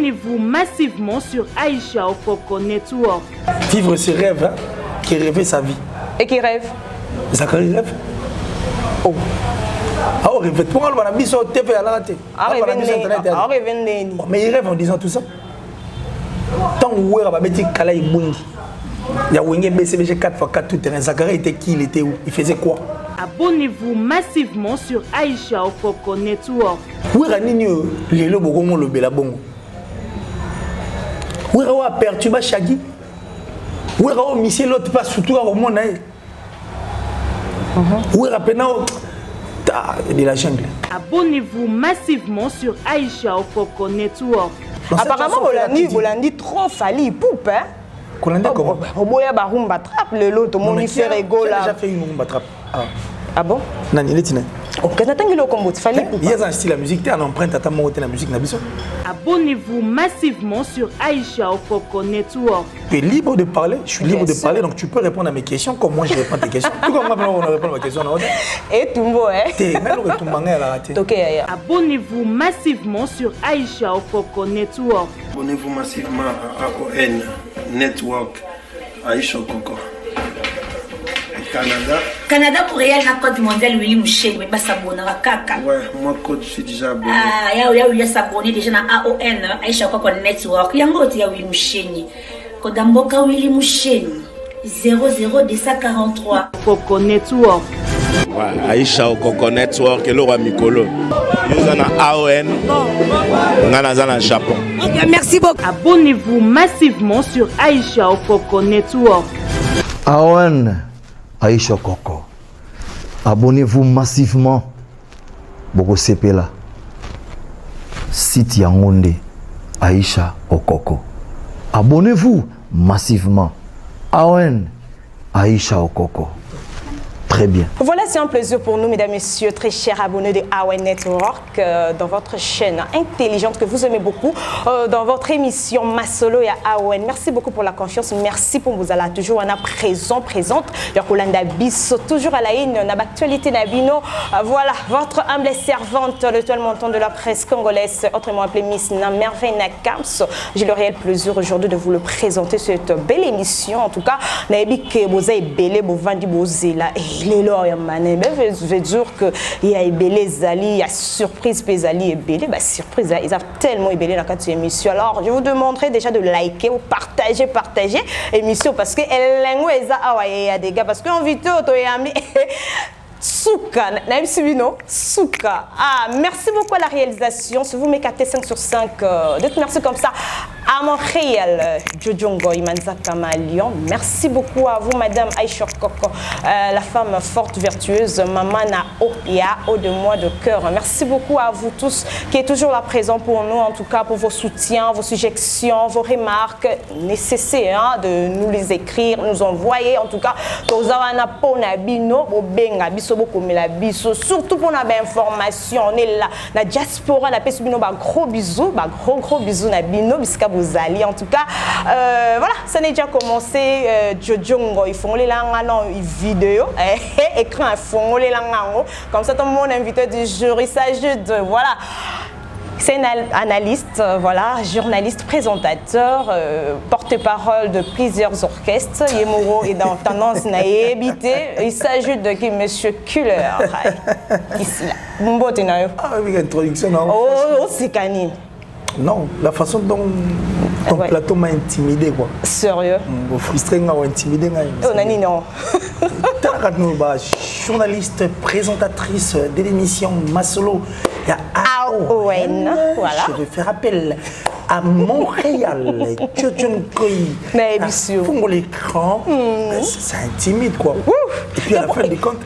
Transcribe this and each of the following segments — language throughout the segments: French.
Abonnez-vous massivement sur Aïcha Okoko Network. Vivre ses rêves, hein, qui rêvait sa vie. Et qui rêve? Zachary rêve. Oh. Ah, on rêve. Pour moi, on a mis sur TV à la télé. Mais il rêve en disant tout ça. Tant où on a mis Kala Ibundi. Il y a Wenge BCBG 4x4 tout terrain. Zachary était qui? Il était où? Il faisait quoi? Abonnez-vous massivement sur Aïcha Okoko Network. Où est Nino Lelo Bogongo le Belabongo? Où est Perturba Shaggy? Où est Michel l'autre pas surtout au monde? Où est Penao de la jungle? Abonnez-vous massivement sur Aïcha Okoko Network. Apparemment, Bolandi trop fali poupe, hein? Colanda comment? Oboya Barumba trappe le lot, mon fait rigolo là. J'ai déjà fait une rumba trappe. Ah bon? Non, il est iné. Ok, n'attends le combo, fallait poupe. Il y a un style la musique, tu as une empreinte à ta mort la musique n'abisso. Abonnez-vous massivement sur Aïcha Okoko Network. Tu es libre de parler, je suis libre de parler, donc tu peux répondre à mes questions comme moi je réponds à tes questions. Tout comme moi, on répond à ma question. Et Tumbo, hein? Abonnez-vous massivement sur Aïcha Okoko Network. Abonnez-vous massivement à AON Network, Aïcha Okoko. Canada pour réel na code mondial Willy Mouché, mais pas s'abonner à Kaka. Ouais, moi code je suis déjà abonné. Ah, il y a s'abonner déjà na AON Aïcha Okoko Network. Yango ti ya Willy Mouché. Code Mboka Willy Mouché 00243. Okoko Network. Ouais, Aïcha Okoko Network et le roi Mikolo. Yozana AON. Ngana Japon. Merci beaucoup. Abonnez-vous massivement sur Aïcha Okoko Network. AON Aïcha Okoko. Abonnez-vous massivement. Boko Sepela. Site Yangonde. Aïcha Okoko. Abonnez-vous massivement. AON Aïcha Okoko. Très bien. Voilà, c'est un plaisir pour nous, mesdames, messieurs, très chers abonnés de AON Network, dans votre chaîne intelligente que vous aimez beaucoup, dans votre émission Masolo et AON. Merci beaucoup pour la confiance. Merci pour vous aller toujours en présente. Yokolanda Bisso, toujours à la une, dans l'actualité Nabino. Voilà, votre humble servante, l'étoile montante de la presse congolaise, autrement appelée Miss Namerveille Nakams. J'ai le réel plaisir aujourd'hui de vous le présenter, cette belle émission. En tout cas, Naebi que vous avez belé, vous vendez, vous là. Les lois, je veux dire qu'il y a Ebélé Zali, il y a surprise Pézali Ebélé. Bah, surprise, ils ont tellement Ebélé dans cette émission. Alors, je vous demanderai déjà de liker ou partager l'émission parce que elle a des gars. Parce qu'on vit tout, Souka, Souka. Ah, merci beaucoup à la réalisation. Si vous m'écartez 5 sur 5, dites merci comme ça à Montréal, Jojongo Imanza Kamalion. Merci beaucoup à vous, Madame Aïcha Okoko, la femme forte, vertueuse, maman Naoya, haut de moi de cœur. Merci beaucoup à vous tous qui êtes toujours là présents pour nous, en tout cas pour vos soutiens, vos suggestions, vos remarques nécessaires de nous les écrire, nous envoyer. En tout cas, surtout pour la information, on est là. La diaspora, la paix, gros bisous, gros bisous, Nabino, vous allez. En tout cas, voilà, ça n'est déjà commencé. Jojongo, ils font les langues vidéo, écran, ils font les langues. Comme ça, tout le monde invité du jury, il s'agit de, voilà. C'est un analyste, voilà, journaliste, présentateur, porte-parole de plusieurs orchestres. Yemoro est dans tendance naïbité. Il s'agit de qui? Monsieur Kuller. Ici, là. Ah oui, introduction. Oh, c'est canine. Non, la façon dont ton plateau m'a intimidé, quoi. Sérieux? Frustré, intimidé. Oh, nani, non. Journaliste, présentatrice de l'émission Masolo. Il y a AON. Voilà. Je vais faire appel à Montréal. Fongo l'écran. Ça intimide, quoi. Et puis à la fin des comptes,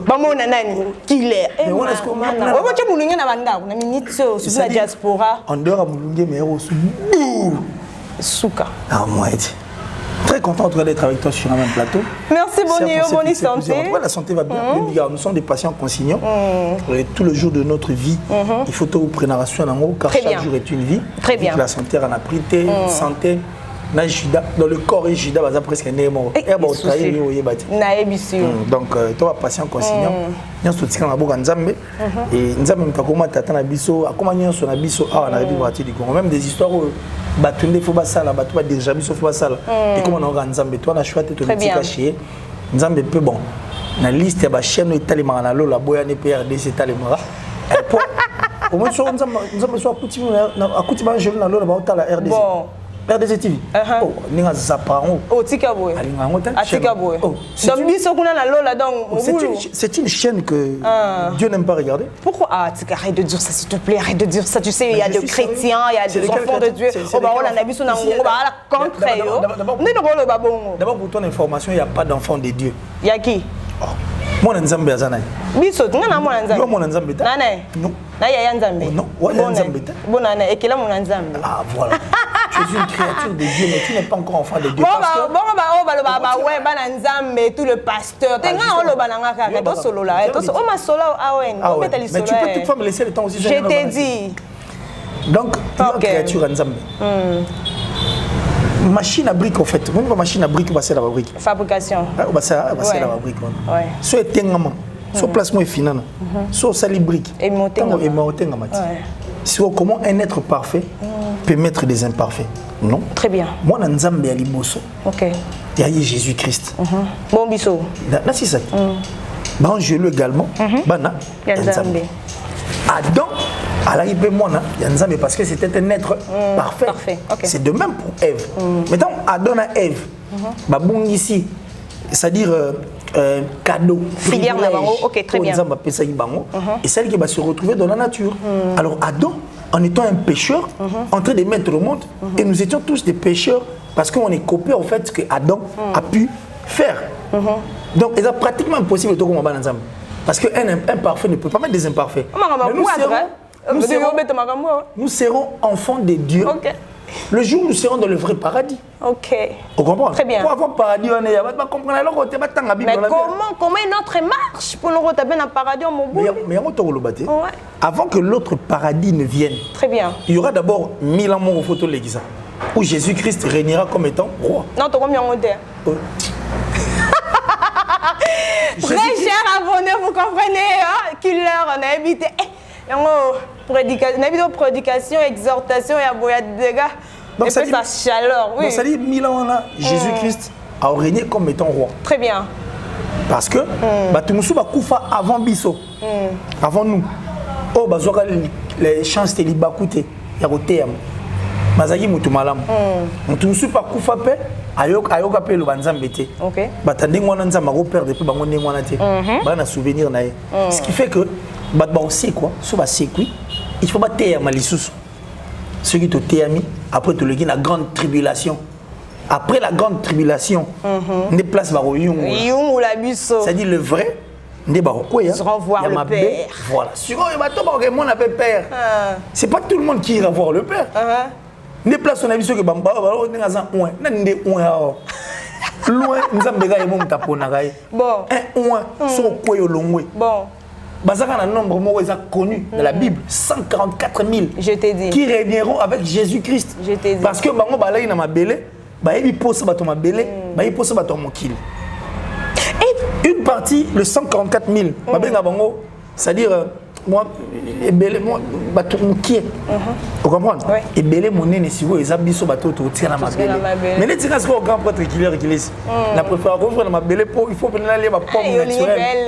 Bamona nani killer. Mais on est-ce qu'on m'a là? On va te mouliner na banda, on a minute sur la diaspora. En dehors à mouliner mais au Souka. Ah moi très content d'être avec toi sur un même plateau. Merci bonne santé. La santé va bien. Nous sommes des patients consignants. Tout le jour de notre vie, il faut tout prendre car chaque jour est une vie. Très bien. La santé en a pris santé. na Judas dans le corps et Judas va presque né mort et bon trahi yo yebati na ebisi donc toi patient consignant nyonso tika na boka nzambe et nzambe mtakoma tata na biso akoma nyonso na biso awa na bibi bati du Congo même des histoires batunde faut basala batu ba déjà biso faut basala et comment on nzambe toi na choix te tika chier nzambe peu bon na liste ba chaîne italimaka na lo la boya ne PRDC italimaka au moins sur nzambe so akuti ba jeune na lo ba otala RDC bon RDC TV. Oh, ninga zaparon. Oh, tika boy. Alinga ngote. Tika boy. Donc biso kuna na lola donc. C'est une chaîne que Dieu n'aime pas regarder. Pourquoi? Ah, tika, arrête de dire ça s'il te plaît, arrête de dire ça. Tu sais, il y a des chrétiens, il y a des enfants de Dieu. Oh bah on a biso na ngo ba la contre yo. D'abord pour ton information, il y a pas d'enfants de Dieu. Il y a qui? Moi nzambe azana. Biso ngana mo nzambe. Yo mo nzambe ta. Nane. Non. Na ya nzambe. Non, ouais nzambe ta. Bon nane, ekela mo nzambe. Ah voilà. Tu es une créature de Dieu, mais tu n'es pas encore enfant de Dieu. Bon, ouais, tout le pasteur. Mais tu peux toutefois me laisser le temps aussi. Je t'ai dit. Donc, tu es une créature nzambe. Machine à briques, en fait. Même pas machine à briques, c'est la brique. Fabrication. C'est la brique. Soit éteignement, soit placement final, soit sali brique. Et sur comment un être parfait peut mettre des imparfaits. Non. Très bien. Moi, dans Nzambe ya liboso. OK. Il y a Jésus-Christ. Bon biso. Là, c'est ça. Bon, je le également. Bana. Nzambe. Adam, alors il peut moi, il y a Nzambe parce que c'était un être parfait. Parfait. Okay. C'est de même pour Ève. Maintenant, Adam et Ève, bon ici, c'est-à-dire cadeau, filière Navarro, ok, très bien. Et celle qui va se retrouver dans la nature. Alors Adam, en étant un pécheur, en train de mettre au monde, et nous étions tous des pécheurs parce qu'on est copié en fait ce que Adam a pu faire. Donc c'est pratiquement impossible de trouver un ensemble. Parce qu'un imparfait ne peut pas mettre des imparfaits. Nous serons enfants de Dieu. Okay. Le jour où nous serons dans le vrai paradis. Ok. Vous comprenez? Très bien. Pour avoir paradis, on est. Mais comment une autre marche pour nous retaper dans le paradis en Mobu? Mais avant que l'autre paradis ne vienne, très bien. Il y aura d'abord 1000 ans au photo l'église où Jésus-Christ régnera comme étant roi. Non, tu as combien de temps? Très cher abonné, vous comprenez, hein? Killer, on a évité. Prédication, exhortation et aboya de dégâts. Donc ça dit sa chaleur. Oui. Donc ça dit 1000 ans là, Jésus-Christ a régné comme étant roi. Très bien. Parce que Batumoussou va koufa avant Bisso, avant nous. Oh bazoka les chances de libakouté, ya koté Mazagi mutumalam. Mutumoussou pa koufa pe ayoka pe le banzambe té. OK. Batande ngwana nzamba ko perdre pe bango ngwana té. Ba na souvenir na ye. Ce qui fait que aussi quoi, il faut battre à Malissus. Ceux qui te théami, après te le la grande tribulation. Après la grande tribulation, des places ou la busso. C'est-à-dire le vrai, des baroquois. Revoir le Père. Voilà. Sur le bateau, on appelle Père. C'est pas tout le monde qui ira voir le Père. Des places, on a vu ce que Bamba, on est à loin, nous avons des bon taponagai. Bon. Sur quoi long. Bon. Bazaka un nombre connu dans la Bible, 144 000 je t'ai dit. Qui régneront avec Jésus-Christ. Je t'ai dit. Parce que bango balayi na mabele, bayebi posa bato mabele, bayebi posa bato mokili. Une partie, le 144 000, babenga bango, c'est-à-dire moi ebele moi bato mokie. Vous comprenez? Ebele monene siwo ezabiso bato to tia na mabele. Mais les tiras ko grand prêtre qui leur église. La préfère ko na mabele po il faut venir aller ma pomme naturelle.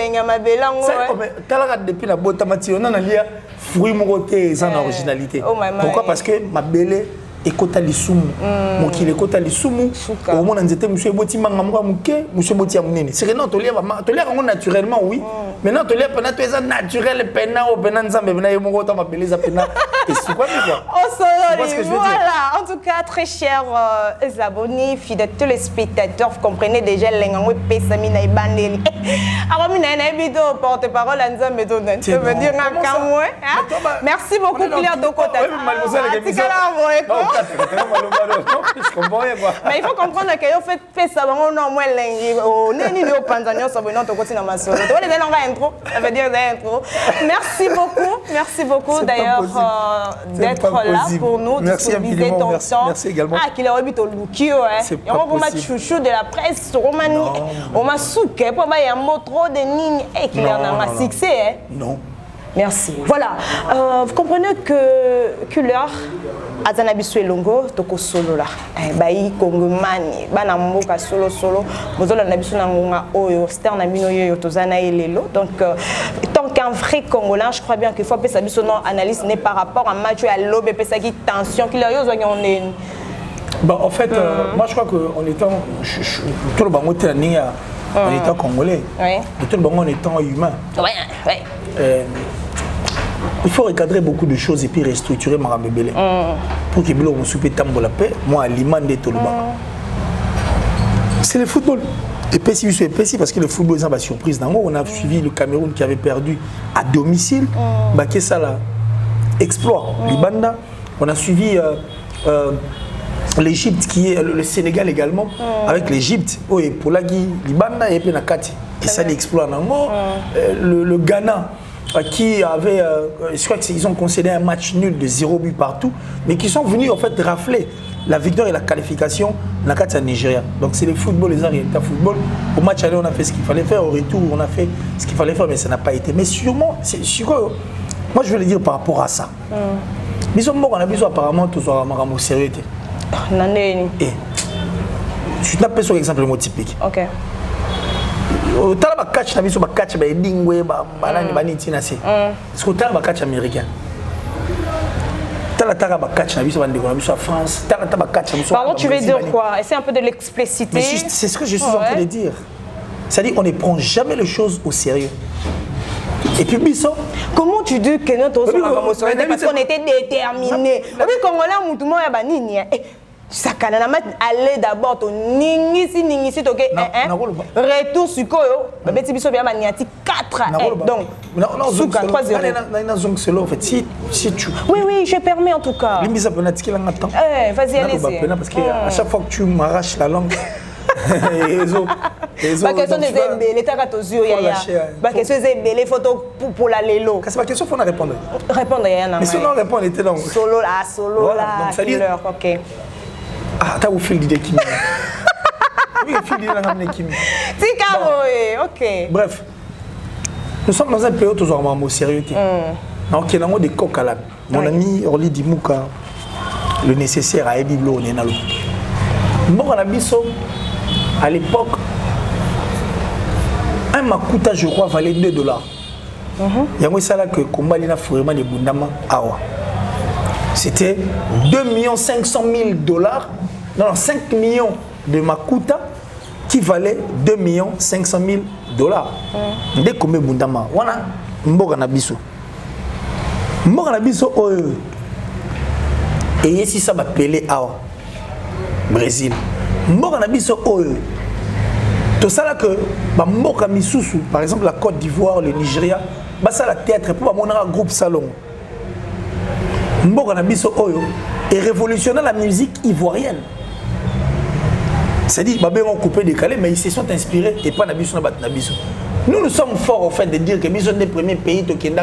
Talaka depuis la bota mati on a lia fruit mokoté sans originalité. Pourquoi? Parce que mabele ekota lisumu mokile ekota lisumu au monde nzete monsieur boti manga moko muke monsieur boti ya munene c'est que non to lia naturellement oui mais non to lia pena to eza naturel pena o pena nzambe pena ye moko ta mabeleza pena et c'est quoi quoi oh solo voilà en tout cas très chers abonnés fidèles téléspectateurs vous comprenez déjà lengango pesami na ibandeli alors mina na bido porte-parole nzambe to ça veut dire nkamwe merci beaucoup Claire Dokota mais il faut comprendre que yo fait ça on non moins lengi o neni ni opanzanyo so bon to continue ma solo to les longa intro ça veut dire intro merci beaucoup d'ailleurs d'être là pour nous. Merci infiniment. Merci également. Ah, qu'il a remis au lookio. C'est pas possible. On m'a chouchou de la presse. On m'a souqué. Pour moi, il y a un mot trop de lignes. Et qu'il y en a un succès. Non. Merci. Voilà. Vous comprenez que l'heure, Azanabisu et Longo, toko solo là. Bayi Kongomani, Banamboka solo. Mozola Nabisu Nangonga Oyo, Stern Namino Yo, Tozana et Lelo. Donc, tant qu'un vrai Congolais, je crois bien qu'il faut que ça son analyse n'est par rapport à Mathieu à l'aube et ça qui tension qu'il y a eu. Bon, en fait, moi je crois qu'en étant. Tout le monde est en étant congolais. Oui. Et tout le monde en étant humain. Oui. Il faut recadrer beaucoup de choses et puis restructurer Marambe Belé. Pour que Bilo me soupe tambo la paix, moi, l'imande tout le monde. C'est le football. Et Pessi, parce que le football est une surprise. On a suivi le Cameroun qui avait perdu à domicile. Baké Sala, exploit. Libanda. On a suivi l'Égypte, qui est le Sénégal également, avec l'Égypte. Et pour la Libanda et Penakati. Et ça, l'exploit. Le Ghana, qui avait, je crois qu'ils ont concédé un match nul de 0 but partout, mais qui sont venus en fait rafler la victoire et la qualification dans le Nigeria. Donc c'est le football, les résultats football. Au match aller, on a fait ce qu'il fallait faire, au retour, on a fait ce qu'il fallait faire, mais ça n'a pas été. Mais sûrement, moi je veux le dire par rapport à ça. Mais on a besoin apparemment tout ça au sérieux. Et je t'appelle sur l'exemple le mot typique. Ok. Tala ba catch na biso ba catch ba edingwe ba balani ba nitina se. Est-ce que tala ba catch américain? Tala ba catch na biso ba ndeko na biso à France. Tala ba catch na biso. Par contre, tu veux dire quoi? Essaye un peu de l'expliciter. C'est ce que je suis en train de dire. C'est-à-dire on ne prend jamais les choses au sérieux. Et puis biso, comment tu dis que notre parce qu'on était déterminés. On dit Congolais mutumo ya ba nini? Sakana na mat aller d'abord to ningisi to ke retour sur koyo beti biso bien maniati 4 donc suka 3-0 na zong selo en fait si tu oui je permets en tout cas limisa penati kila ngata vas-y allez-y parce que à chaque fois que tu m'arraches la langue ba question des embelés ta katozio yaya ba question des embelés photo pour la lelo c'est pas question faut répondre yaya na mais si on répond on était donc solo là killer OK. Ah, t'as oublié l'idée qui oui, l'idée ok. Bref, nous sommes dans un pays où toujours au sérieux. Donc, il y a des coques à l'âne. Mon ami Orly Dimouka, le nécessaire à Ebiblo, on est dans l'eau. Bon, à l'époque, un Makuta, je crois, valait $2. Il y a ça là que Kombalina Fourema de Bundama Awa. C'était 2 500 000 $. Non, 5 millions de Makuta qui valait 2 500 000 $. Dès qu'on met Bundama, voilà, Mboga Nabiso. Mboga Nabiso, et si ça va Pelé Awa, Brésil. Mboga Nabiso, tout ça là que, Mboga Misusu, par exemple la Côte d'Ivoire, le Nigeria, ça la théâtre, pour mon groupe Salon. Mboga Nabiso Oyo et révolutionner la musique ivoirienne. C'est-à-dire, on coupé décalé, mais ils se sont inspirés et pas Nabiso Nabiso. Nous sommes forts au fait de dire que nous sommes les premiers pays qui ont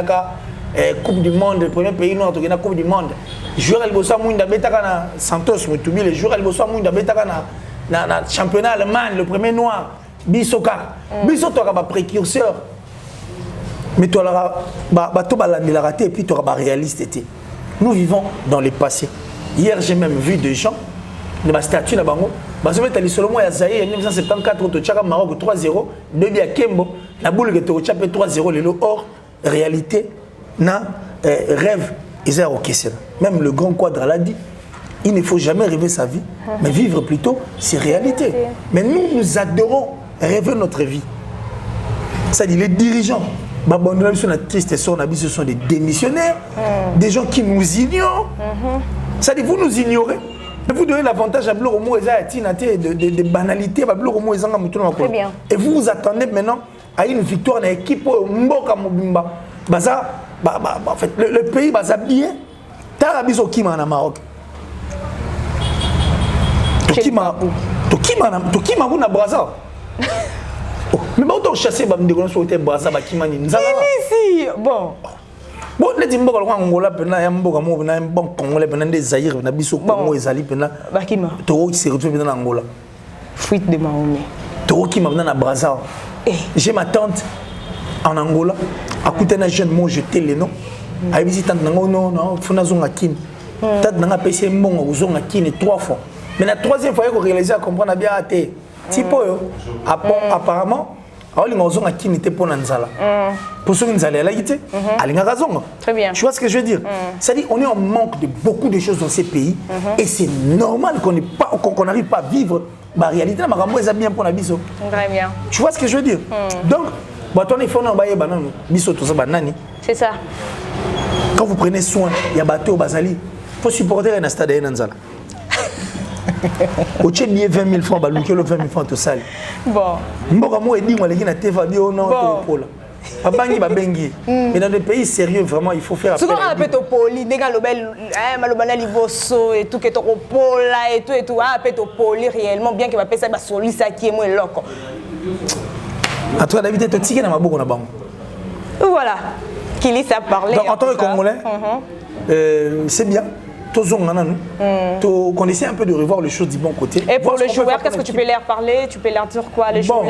Coupe du Monde, le premier pays noir qui a Coupe du Monde. Joueur El Bossa Mouinda Betaka Santos Moutoumi, le joueur El Bossa Mouinda Betaka na championnat allemand, le premier noir, Bisoka. Biso tu as précurseur. Mais tu as raté et puis tu as réaliste. Nous vivons dans le passé. Hier, j'ai même vu des gens, de ma statue là-bas, en 1974, au Tchaka Maroc 3-0, Debi à Kembo, la boule qui était 3-0, le or, réalité, na rêve, ils ont ok. Même le grand quadre l'a dit, il ne faut jamais rêver sa vie, mais vivre plutôt ses réalités. Mais nous adorons rêver notre vie. C'est-à-dire les dirigeants. Ce sont des démissionnaires, des gens qui nous ignorent. C'est-à-dire vous nous ignorez. Vous donnez l'avantage à Bloromo de banalités. Et vous vous attendez maintenant à une victoire dans l'équipe Mboka Mobimba. En fait, le pays va s'habiller. Tarabiso Kima en Maroc. Tokima na Brazza. Mais bon, donc chasser Bamdégon sur le Brazza Bakimani. Si, bon. Bon, les dimbo ko Angola pena ya mboka mo na bon Congolais pena des Zaïre na biso Congo ezali pena bakima to qui se retrouve dans Angola fuite de Mahomet to qui m'a dans Brazza j'ai ma tante en Angola akuta na jeune mo jeté les noms a visité tante non fona zonga kin tante na pese mbongo zonga kin 3 fois mais la troisième fois il faut réaliser à comprendre bien até tipo apparemment alors les zonga kin était pour nanzala pour ceux qui nous allaient là il était alinga razonga. Très bien. Tu vois ce que je veux dire? C'est-à-dire on est en manque de beaucoup de choses dans ces pays et c'est normal qu'on n'arrive pas à vivre la réalité. Bien pour la biso. Très bien. Tu vois ce que je veux dire? Donc, c'est ça. Quand vous prenez soin, il y a bateau Bazali, il faut supporter un stade à Nanzala. Au Tchèque, 20 000 francs, 20 000 francs, tout ça. Bon. Mais dans des pays sérieux, vraiment, il faut faire appel. Souvent, on appelle au poli, des gars, malobana livoso et tout, qui est au pola et tout, appelle au poli réellement, bien qu'il va payer ça, solide, ça qui est moins loco. En tout cas, David, tu es ticket dans ma bouche, on a bon. Voilà. Qui a parlé. Donc, en tant que Congolais, c'est bien. Qu'on essaie un peu de revoir les choses du bon côté. Et pour le joueur, qu'est-ce que tu peux leur parler? Tu peux leur dire quoi? Les joueurs,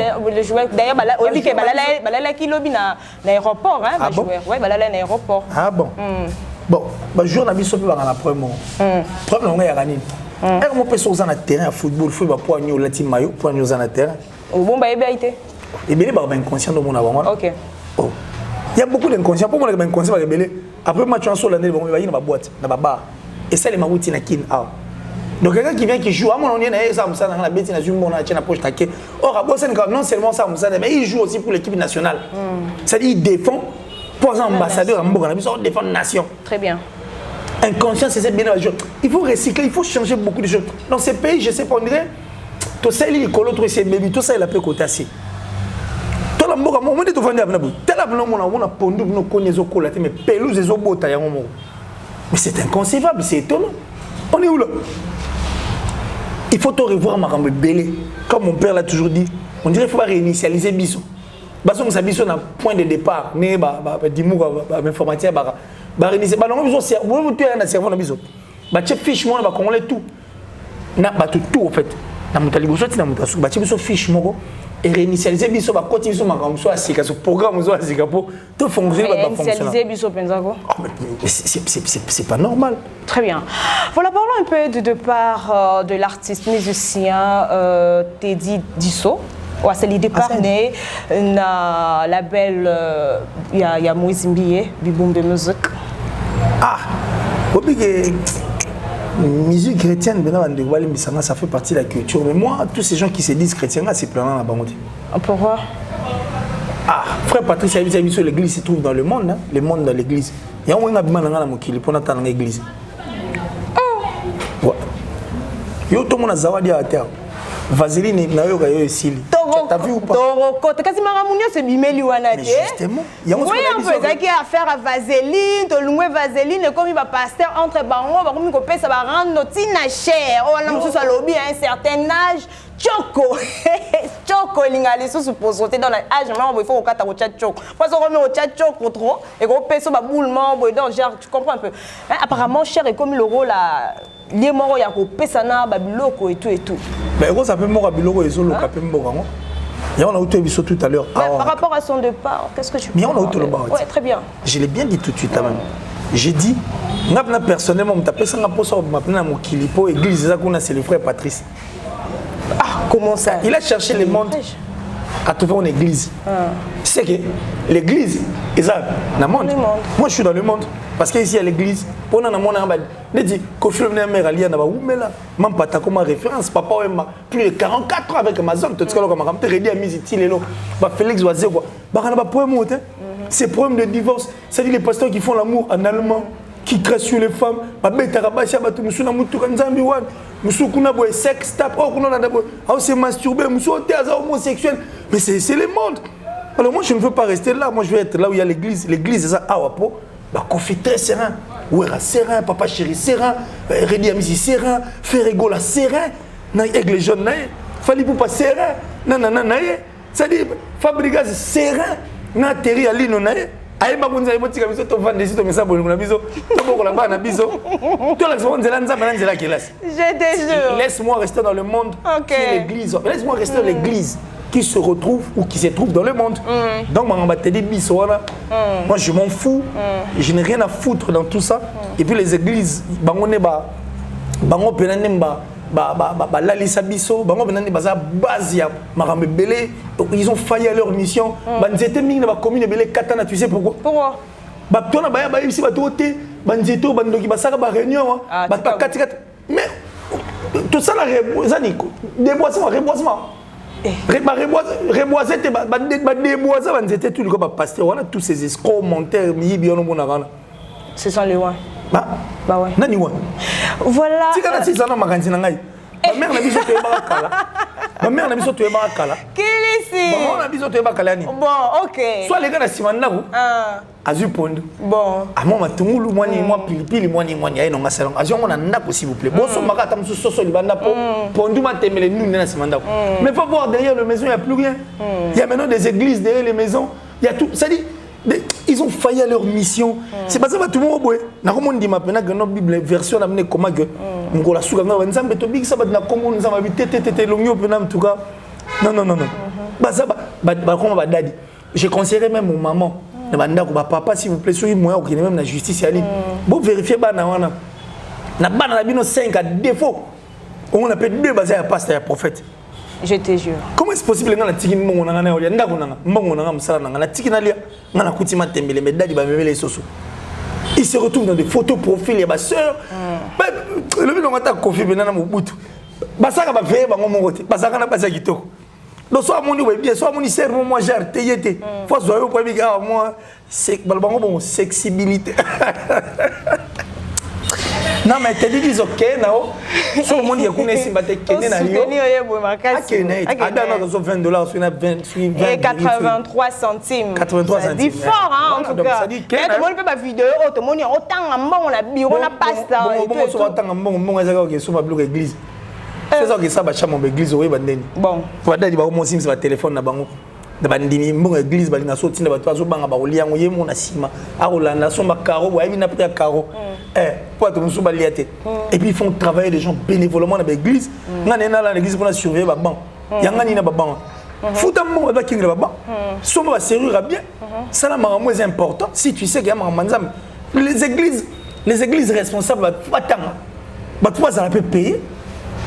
d'ailleurs, on dit que qui lobby dans l'aéroport, hein, les joueurs. Oui, l'aéroport. Ah bon? Bon, le jour n'a pas sauvé dans la première. Problème, on a gagné. On peut sortir dans le terrain à football, il faut pour nous le team maillot, pour nous dans le terrain. Bon, bah, il été. Et bien, il y a inconscient de mon avant. Ok. Il y a beaucoup d'inconscients. Pour moi, il y a inconscient. Après, match en solo, il y a une boîte, dans la bar. Et ça, les maroutis na kin a. Donc quelqu'un qui vient qui joue, à mon on est ça dans la bête, il a joué mon na poche taqué. Or non seulement ça, mais il joue aussi pour l'équipe nationale. C'est-à-dire il défend pour exemple ambassadeur à Mboka, il défend la nation. Très bien. Inconscient, c'est bien la chose. Il faut recycler, il faut changer beaucoup de choses. Dans ces pays, je sais pas on dirait tout ça il est colo tout c'est baby, tout ça il a peu cotasser. Tout la Mboka moi de tout vendre na bout. Tel abno on a pondu no connaiso colaté mais pelouse ezo bota ya mo. Mais c'est inconcevable, c'est étonnant. On est où là? Il faut te revoir Marambe Belé. Comme mon père l'a toujours dit, on dirait qu'il faut réinitialiser Bisso. Parce que Bisso n'a point de départ. Mais Dimou, informatique, réinitialiser. Vous tu es un cerveau dans Bisso. Tu fiche moi, on va tout. Tout en fait. Dans mon taliboucho, tu as fiche moi. Et réinitialiser Bisso, continuer sur ma ce programme, pour tout fonctionner. Réinitialiser Bisso, c'est pas normal. Très bien. Voilà, parlons un peu du départ de l'artiste musicien Teddy Disso. Ouais, c'est le départ né na label il y a Moïse Mbié, Biboum de musique. Ah, musique chrétienne, ça fait partie de la culture. Mais moi, tous ces gens qui se disent chrétiens, c'est plein dans la banque. Pourquoi? Ah, frère Patrice, l'église se trouve dans le monde, hein? Le monde dans l'église. Il y a un abîme pour attendre l'église. Ouais. Yo tout le monde a zawadi à terre. Vaseline na yo gayo esili. T'as vu ou pas? Côté quasi maramunio c'est bimeli wana te. Justement, il y a un peu qui a affaire à Vaseline, to louer Vaseline comme il va pasteur entre bango, ba comme ko pesa ba rendre notina cher. Oh na musu lobby à un certain âge. Choco. Choco lingali sous posoté dans l'âge mais il faut au kata au chat choco. Parce qu'on met au chat choco trop et qu'on pèse ba boulement donc genre tu comprends un peu. Hein, apparemment cher et comme le rôle là les morts ya ko pesa na ba biloko et tout. Mais gros ça peut mort biloko ezolo ka pe mboka. Et on a outé biso tout à l'heure. Par rapport à son départ, qu'est-ce que tu peux dire? Mais on a outé le bar. Ouais, très bien. Je l'ai bien dit tout de suite quand même. J'ai dit ngapna personnellement m'tapé ça ngapo ça m'appelé na mokilipo église ça qu'on a c'est le frère Patrice. Ah, comment ça? Il a cherché le monde à trouver une église. C'est que l'église, est dans le monde. Moi, je suis dans le monde. Parce qu'ici, à l'église, on a un monde, on dit que je suis un mère allié, je pas comme référence. Papa a plus de 44 ans avec Amazon. Tu sais, je suis à Miziti, Félix Oisé. C'est problème de divorce. C'est-à-dire les pasteurs qui font l'amour en allemand, qui crachent sur les femmes. Sex tap, on s'est masturbé, homosexuel. Mais c'est le monde. Alors moi je ne veux pas rester là, moi je veux être là où il y a l'église. L'église c'est ça, Awapo, Kofi très serein, Ouera serein, Papa Chéri serein, Redi Amisi serein, Ferregola serein, avec les jeunes, Fali Poupa serein, nanana, c'est-à-dire Fabrigaz serein, Nateri Alino, aye bakunza ebotika biso to vendre ici to mesa bolingo na biso to bokola ba na biso to la seconde nzela nzamba na nzela kelasi. Je te jure. Laisse-moi rester dans le monde qui est l'église. Laisse-moi rester dans l'église qui se retrouve ou qui se trouve dans le monde. Donc ma te dit biso wana. Moi je m'en fous. Je n'ai rien à foutre dans tout ça. Et puis les églises bango ne ba bango penane ba la lisa biso bango penane baza base ya makambe belé. Ils ont failli à leur mission. Banzete mingi na ba commune belé katana, tu sais pourquoi? Pourquoi? Ba tona ba ya ici ba toté banzeto bandoki basaka ba réunion ba kati kati. Mais tout ça la zaniko déboisement reboiser te ba déboiser banzete tout le ko ba pasteur wana tous ces escrocs menteurs mi biono mona kana. Ce sont les ones. Bah ouais. Nani wa. Voilà. Si kana si sana makanzi na ngai. Ma mère na biso to yeba kala. Ma mère na biso to yeba kala. Kilisi. Bon na biso to yeba kala ni. Bon, OK. Soit les gars na simanda ko. Azu pondo. Bon. Amo matungulu mwani mwa pilipili mwani ayi no ngasalon. Azu ngona ndako s'il vous plaît. Boso makata musu soso libanda po. Pondu matemele nous na simanda ko. Mais faut voir derrière les maisons il y a plus rien. Il y a maintenant des églises derrière les maisons. Il y a tout, ça dit ils ont failli à leur mission. C'est pas ça tout le monde boy. Na komo ndima pena que notre Bible version na mene comment que ngola suka na nzambe to big sabat na komo nzamba bitete longyo pena en tout cas. Non. Ba ça ba komo ba dadi. Je conseillerais même aux mamans na banda ko ba papa s'il vous plaît soyez moyen au même la justice ali. Bon vérifier ba na wana. Na bana na bino 5 à défaut. On appelle 2 basés à pasteur et prophète. Je te jure. Comment est-ce possible que tu aies mbongo nanga na olia ndako nanga mbongo nanga musala nanga na tiki na lia ngana kutima tembele medadi ba memele soso. Il se retrouve dans des photos profil ya ba sœur. Le bino ngata kofi bena na mobutu. Basaka ba veye bango mongote. Basaka na basa kitoko. Donc soit mon oui bien soit mon serment moi j'ai arteyete. Faut zoyo pour biga moi c'est balbango bon sexibilité. Non mais t'es dit ok nao so le monde y a connaît si batte kene na yo adana dans $20 sur 20 et 83 centimes 83 centimes dit fort hein en tout cas ça dit que tout le monde peut pas vidéo tout le monde y autant mbongo na bureau na pasta bon so autant mbongo ezaka ke so ba bloc église c'est ça que ça ba chama église oye bandeni bon pour dadi ba mo sims ba téléphone na bango de bandimi mbongo église balinga so tinda bato azo banga ba oliango ye mo na sima a rolanda so ba caro wa bina pria caro quoi tout musu ba liate et puis ils font travailler des gens bénévolement dans l'église ngana na l'église pour surveiller ba ban yanga ni na ba ban futa mbongo ba kinga ba ban so ba sérieux bien ça la mara moins important si tu sais qu'il y a manzam les églises responsables ba tanga ba toi ça peut payer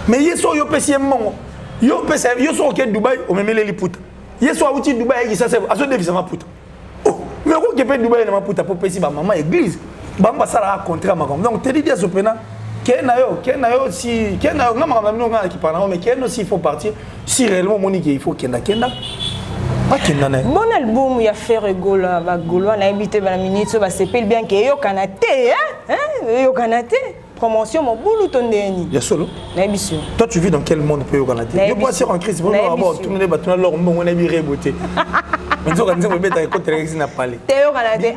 mais yeso yo pesi mbongo yo pesi yo so ke Dubaï o memele liputa yeso auti Dubaï qui ça c'est aso devisa maputa oh mais ko ke pe Dubaï na maputa pour pesi ba maman église bamba sala contrat makom donc te dit ça pena kenayo si kenayo ngama ngama ngama qui parle mais keno si il faut partir si réellement monique il faut kenda pas kenda na bon album ya faire gola ba golo na habité ba minute ba sepel bien que yo kanate yo kanate promotion mon boulot tondeni ya solo na biso toi tu vis dans quel monde peut yo kanate yo pas sur en crise bon avoir tout le batuna leur mbongo na bi reboté mais zo kanze mo beta ko telexi na parler teo kanate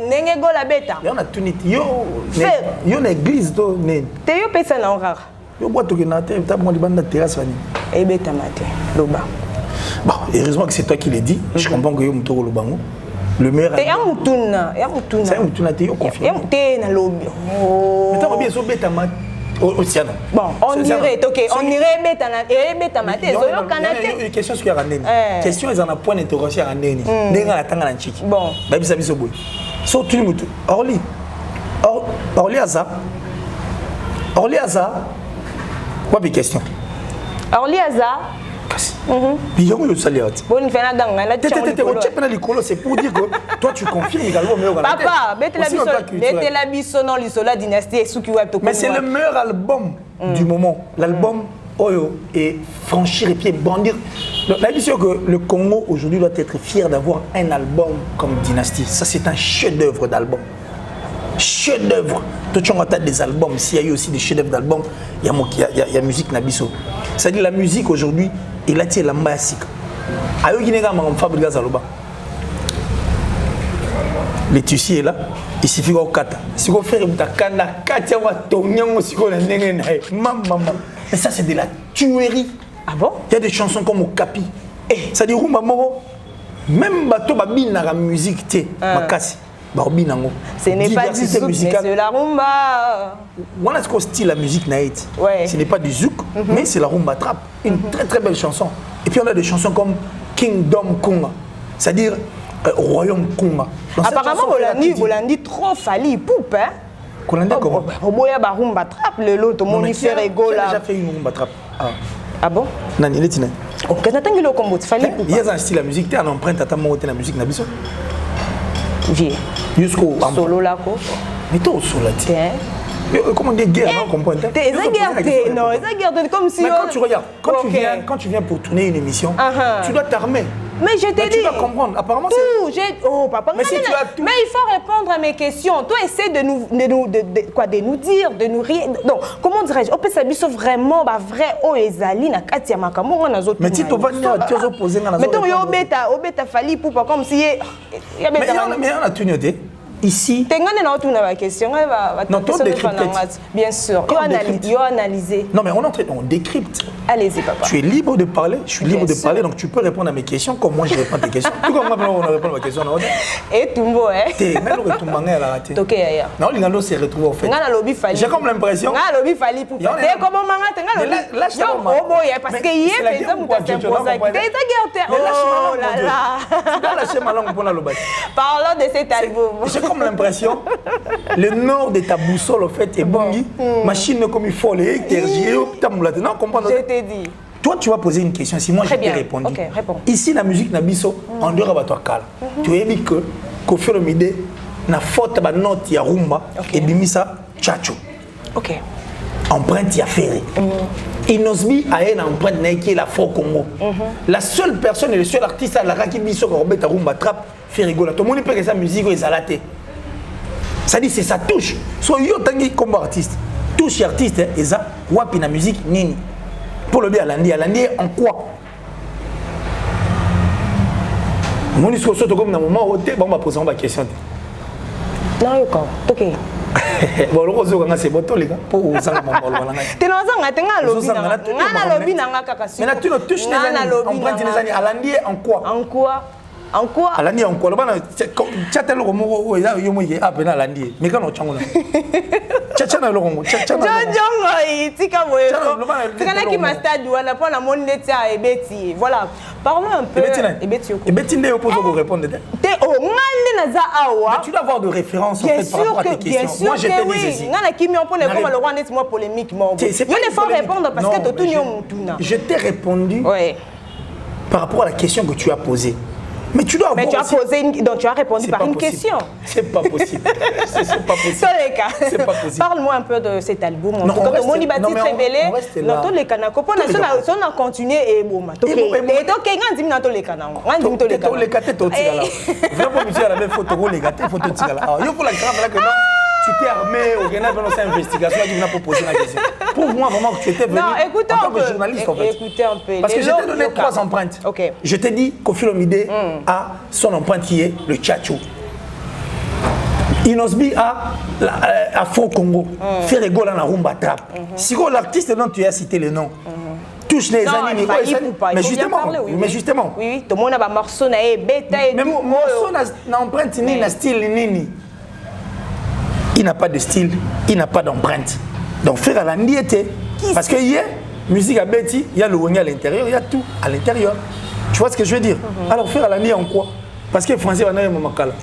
ndenge gola beta yo na tuniti yo na église to nene teo pesa na rare yo boîte to kanate ta mo libanda terrasse fani e beta mate loba bon heureusement que c'est toi qui le dis je comprends que yo mutoko lobango le meilleur et amutuna c'est amutuna te yo confirme te na lobi mais toi bien so beta mat Oceana. Bon, on irait, ok, on irait beta mate, zoyo kanate. Une question sur Randeni. Question ils en a point d'interrogation à Randeni. Nenga la tanga na chiki. Bon. Ba bisa biso boy. So tu mutu. Orly Aza. Quoi bi question? Orly Aza. Biyo yo saliat. Bon fena danga na tete o chepena likolo c'est pour dire que toi tu confirmes également meilleur Papa, bete la biso non l'isola dynastie et Suki Web to. Mais c'est le meilleur album du moment. L'album Oyo et franchir et puis brandir. La vision que le Congo aujourd'hui doit être fier d'avoir un album comme Dynastie. Ça c'est un chef-d'œuvre d'album. Chef-d'œuvre. Toi tu as des albums, s'il y a eu aussi des chefs-d'œuvre d'album, il y a musique nabiso. C'est-à-dire la musique aujourd'hui, il a tiré la maïsik. Ayo Guinéga m'a fabriqué Zaloba. Le tissu est là, il suffit qu'on kata. Si on fait un kanda, katia wa tonyango si on a n'engene maman. Et ça c'est de la tuerie. Ah bon? Il y a des chansons comme Okapi. Ça dit Rumba Moro. même bateau babina la musique té makasi babinango. Ce n'est pas du zouk, mais c'est la rumba. Voilà ce qu'on style la musique naït. Ouais. Ce n'est pas du zouk, mais c'est la rumba trap. Une très très belle chanson. Et puis on a des chansons comme Kingdom Konga, c'est-à-dire Royaume Konga. Apparemment, Bolandi trop Fally Ipupa. Hein? Kolanda comment? Oboya ba rumba trap le lot au monde fait rigolo. J'ai déjà fait une rumba trap. Ah bon? Nani il est tina. OK, n'attends le combo Fally Ipupa. Il y a un style la musique, tu as une empreinte à ta mot la musique na biso. Vieux. Jusqu'au solo là quoi. Mais toi solo là. Comment dire guerre, non comprendre. T'es guerre non, c'est guerre comme si. Mais quand tu regardes, quand tu viens pour tourner une émission, tu dois t'armer. Mais je t'ai dit. Tu dois comprendre. Apparemment c'est oh papa. Mais si tu as tout. Mais il faut répondre à mes questions. Toi essaie de nous dire, de nous rire. Donc, comment dirais-je? On peut s'habiller vraiment vrai oh ezali na kati ya makambo on a autres. Mais si tu vas venir tu vas poser na. Mais donc yo beta Fally pour pas comme si mais on a tout noté. Ici. Tu as une question. Non, toi, bien sûr. Tu as analysé. Non, mais on décrypte. Allez-y, papa. Tu es libre de parler. Je suis libre de parler, donc tu peux répondre à mes questions comme moi je réponds à tes questions. Tout comme moi, on répond à ma question. Et Tumbo, hein? T'es même le Tumbanga, elle a raté. Ok, yaya. Non, l'Ingalo s'est retrouvé au fait. J'ai comme l'impression. Nga lobby Fally pour faire. T'es comment maman? T'es nga lobby. Lâche ta maman. Oh boy, parce que hier, par exemple, tu as posé. Oh là là. Tu dois lâcher ma langue pour la lobaye. Parlons de cet album. J'ai comme l'impression. Le nord de ta boussole, en fait, est bongi. Machine comme il faut, les non, comprendre. Je t'ai dit. Toi, tu vas poser une question. Si moi, je t'ai répondu. Ok, réponds. Ici, la musique Nabiso, en dehors de toi, calme. Tu as dit que Koffi Olomide na faute ba note ya rumba et bimisa chacho. Ok. Empreinte ya ferré. Inosbi a une empreinte qui est la faux Congo. La seule personne et le seul artiste à la raki biso ko robeta rumba trap fait rigoler. Tout le monde peut que sa musique est zalaté. Ça dit c'est sa touche. So yo tangi comme artiste. Touche artiste et ça wapi na musique nini. Pour le bien Alandi en quoi? Mon discours surtout comme dans moment où on va poser une question. Non yo quoi. OK. Bon le rose nga c'est bon les gars pour ça mon bolo nga. Te no zanga tenga lobby na lobby na nga kaka. Mais là tu ne touches les années. On prend les années Alandi en quoi? En quoi? En quoi? Alandi en quoi? Le bana chatel ko mo yo mo ye apena Alandi. Mais quand on changola. Chachana lo kongo. Chachana. Jongo tika boye. Tika na ki mastad wana pour la monde tia ebeti. Voilà. Parlons un peu ebeti. Ebeti nde opose ko répondre. Te o ngale na za awa. Tu dois avoir de références en fait par rapport à tes questions. Moi je te dis ceci. Ngana ki mi on pour le comme le roi net moi polémique moi. Il faut répondre parce que tout nyo mutuna. Je t'ai répondu. Ouais. Par rapport à la question que tu as posée. Mais tu dois avoir. Mais tu as posé donc tu as répondu par une question. C'est pas possible. C'est pas possible. C'est pas possible. Parle-moi un peu de cet album. En tout cas, mon Ibati révélé dans tous les canaux. Comment on a continué et bon. Et donc quand on dit dans tous les canaux. On dit tous les canaux. Les gâteaux tout là. Vraiment monsieur la même photo les gâteaux photo là. Alors, il faut la grave là que non. Tu t'es armé au Ghana dans cette investigation tu m'as proposé la question. Prouve-moi vraiment que tu étais venu en tant que journaliste en fait. Écoutez un peu. Parce que je t'ai donné 3 empreintes. OK. Je t'ai dit Koffi Olomide a son empreinte qui est le tchatcho. Inosbi a Afro Congo. Fait rigoler dans la rumba trap. Si l'artiste dont tu as cité le nom. Touche les animaux. Mais justement. Oui, tout le monde a un morceau na beta et tout. Même morceau na empreinte ni na style nini. Il n'a pas de style, il n'a pas d'empreinte. Donc faire à l'andiété. Parce que hier, musique à Betty, il y a le wonga à l'intérieur, il y a tout à l'intérieur. Tu vois ce que je veux dire? Alors faire à l'andié en quoi? Parce que le français va n'a pas makala.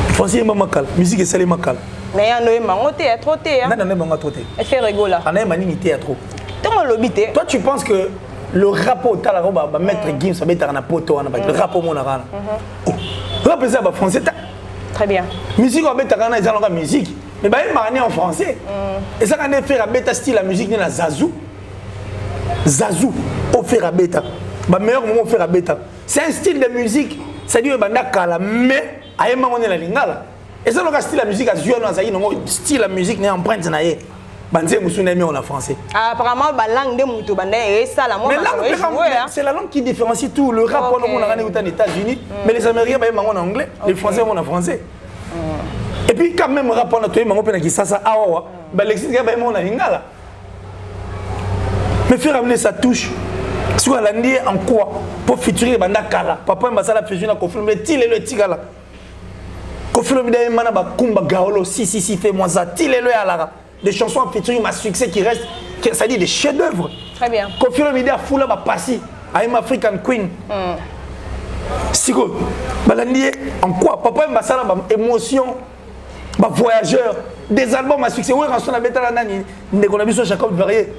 Le français est makala, musique est salée makala. Mais il y a un mangote à trop té. Non, non, non, trop té. Et fait rigoler. On a un manimité à trop. Toi tu penses que le rap au talaro va mettre Gims, va mettre un apoto, le rap au monarana. Le rap c'est français. Très bien. Musique en bêta, ils ont la musique. Mais ils marnent en français. Et ça, quand on fait la bêta style, la musique, c'est Zazou. Zazou, au fait la bêta. Le meilleur moment, faire la bêta. C'est un style de musique, c'est-à-dire que mais à un moment, on est la lingala. Et ça, le style de musique, style de musique, n'est empreinte. En français. Apparemment, la langue de Moutou Bande est ça, la c'est la langue qui différencie tout. Le rap, on a aux États-Unis, mais les Américains, ils en anglais, les Français, ils en français. Et puis, quand même, rap, on a tout le monde qui ça, mais faire amener sa touche. Si vous allez en quoi pour featurer Bandakala, papa Mbasala featuring na Koffi Olomide, Tilelo Tigala. Koffi Olomide mana ba kumba gaolo si fais-moi ça, Tilelo Alara. Des chansons en featuring à succès qui restent, ça dit des chefs-d'œuvre. Très bien. Koffi Olomide a foula ba passi, I'm African Queen. Siko, balandi en quoi papa Mbasala ba émotion, ba voyageur, des albums à succès. Ouais, rançon la betala nani, ne connais pas Jacob varié,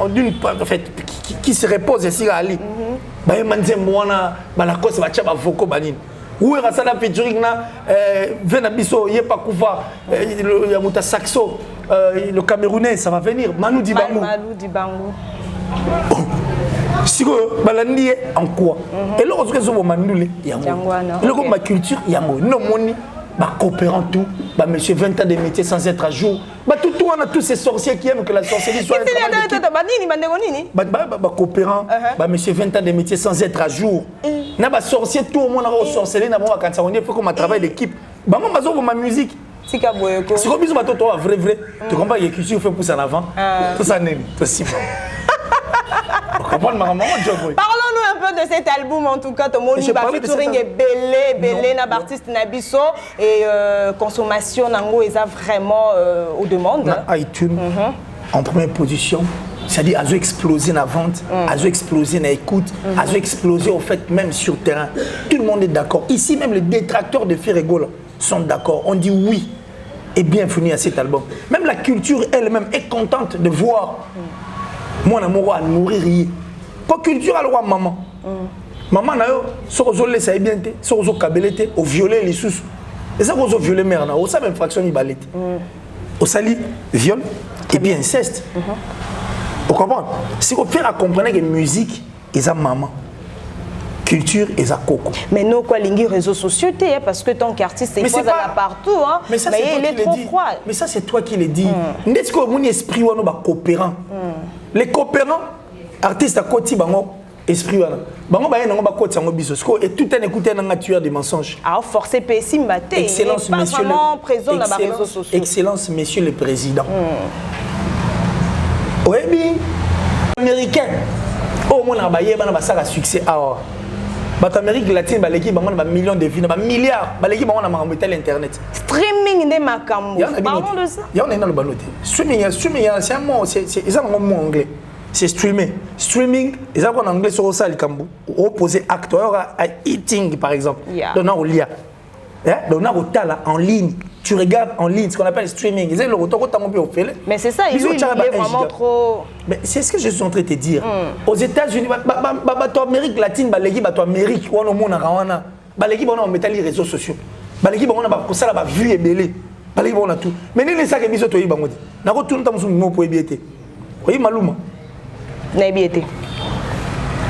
d'une en fait qui se repose ici à Ali. Bah manze mwana, bah la cause va tchaba voko banine. Ouais, rançon la featuring na Venabiso, yepa kufa, yamuta saxo, le Camerounais, ça va venir. Manu Dibango. Manu Dibango. Si balandi en quoi? Et là, on se retrouve au Mandoulé, yango. Et là, ma culture, yango. Non, moni. Bah coopérant tout, bah monsieur 20 ans de métier sans être à jour, bah tout on a tous ces sorciers qui aiment que la sorcellerie soit bah coopérant, bah monsieur 20 ans de métier sans être à jour. Na bah sorcier tout au monde a sorcellerie na moi quand ça on est fait comme un travail d'équipe. Bah moi bazo ma musique. C'est comme bisou bah toi vrai. Tu comprends il y a culture fait pousser en avant. Tout ça n'est pas si bon. Parlons-nous un peu de cet album en tout cas. Ton monde featuring est belé na artiste Nabiso et consommation nango est vraiment aux demandes. iTunes en première position. C'est-à-dire, elles ont explosé dans la vente, elles ont explosé dans l'écoute, elles ont explosé au fait même sur le terrain. Tout le monde est d'accord. Ici même les détracteurs de Ferrego sont d'accord. On dit oui et bienvenue à cet album. Même la culture elle-même est contente de voir mon amour à nourrir. Pas culture à la maman. Maman n'a pas de laisser bien, sur le cabelete, au violer les sous. Et ça, vous violer mère, on sait même fraction balette. Au sali, viol et puis inceste. Vous comprenez? Si vous faites comprendre que musique est sa maman, culture est sa coco. Mais nous, quoi, les réseaux sociaux, parce que tant qu'artiste, c'est pas partout. Hein. Mais ça, il est trop froid. Mais ça, c'est toi qui le dis. N'est-ce que mon esprit ou nos coopérants? Les coopérants, artistes à côté, esprit wana bango ba yena ba koti yango biso et tout un écouter un tueur des mensonges. Alors forcer PC mbaté. Excellence monsieur présent dans les réseaux sociaux. Excellence monsieur le président. Oui, américain. Oh mon abaye bana ba saka succès ah. Ba Amérique latine ba l'équipe bango ba millions de vues ba milliards ba l'équipe bango na makambo tel internet. Streaming de makambo. Parlons de ça. Ya on est dans le banoté. Streaming c'est un mot c'est un mot anglais. C'est streaming. Streaming, ils ont en anglais sur le site opposé acteur à eating par exemple. Donc on lit. Donc on en ligne. Tu regardes en ligne ce qu'on appelle streaming. Ils le retour au fait. Mais c'est ça, il est vraiment trop. Mais c'est ce que je suis en train de te dire. Aux États-Unis, en Amérique latine, en Amérique, on a mon arawana. L'équipe on a mis les réseaux sociaux. L'équipe on a pour ça la vue et belé. L'équipe on a tout. Mais les sacs et bisous toi ibangodi. Na ko tout le temps sur mo pour ébiété. Oui maluma. Nabiété.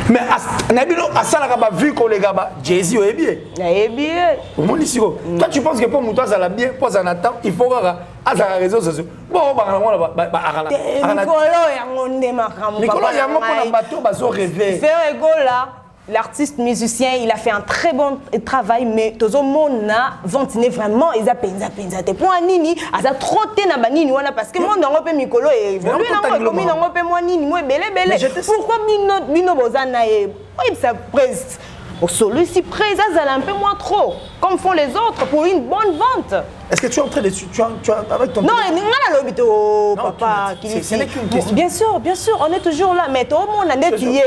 Mais Nabilo a ça la vu qu'on les gars Jay-Z est bien. est bien. Comment dit toi tu penses que pour Moutoua ça l'a bien pour ça attend il faut à ça réseaux sociaux. Bon Nicolas yango pour bateau bazo rêver. Faire rigola. L'artiste musicien, il a fait un très bon travail, mais tout le monde a ventilé vraiment, ils a penza. Pour un nini, ils a trotté na banini parce que moi dans le Mikolo et évolué dans le dans le moi nini moi belé. Pourquoi bino bozana et oui ça presse. Au solo si presse ça un peu moins trop, comme font les autres pour une bonne vente. Est-ce que tu es en train de tu as avec ton non, on a l'hôpital papa qui dit. Bien sûr, on est toujours là, mais tout le monde a tué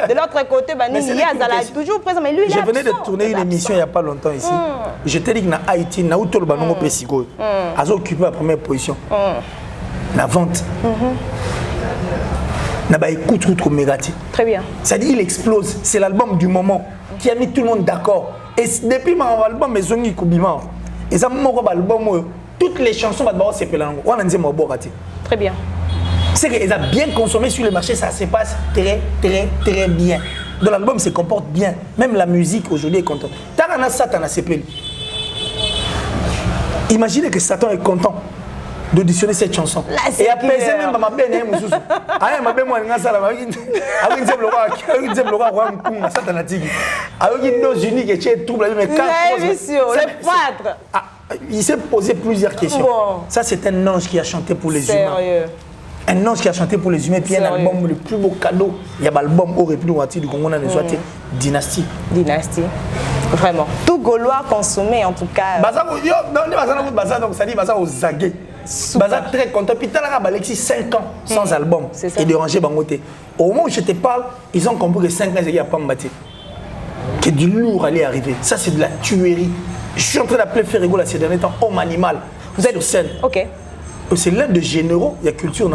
de l'autre côté banini il toujours présent mais lui il je venais de tourner une émission il y a pas longtemps ici. Je t'ai dit que na Haïti na outol banongo pesiko. A occupé la première position. La vente. Na ba écoute trop mégati. Très bien. Ça dit il explose, c'est l'album du moment qui a mis tout le monde d'accord. Et depuis mon album mes ongi kubima. Et ça mon album toutes les chansons va d'abord c'est pelango. On a dit mo borati. Très bien. C'est qu'ils ont bien consommé sur le marché, ça se passe très bien. Donc l'album se comporte bien. Même la musique aujourd'hui est contente. Tarana Satan a CPL. Imaginez que Satan est content d'auditionner cette chanson. Et apaiser même ma benne et Moussou. Ah, ma benne, moi, ça la avec une Satan a dit. Avec une dose unique et tu troubles mais c'est pas. Il s'est posé plusieurs questions. Bon. Ça, c'est un ange qui a chanté pour les humains. Un ange qui a chanté pour les humains, puis un album, le plus beau cadeau. Il y a l'album au République du Congo, on a Dynastie. Dynastie. Vraiment. Tout Gaulois consommé en tout cas. Donc ça dit Baza aux Zagué. Baza très content. Puis t'as Alexis 5 ans sans album. Et dérangé Bangoté. Au moment où je te parle, ils ont compris que 5 ans, il n'y a pas Mbati. Que du lourd allait arriver. Ça, c'est de la tuerie. Je suis en train d'appeler Ferrigo là ces derniers temps homme animal. Vous êtes sur scène. Ok. C'est l'un de généraux, il y a culture.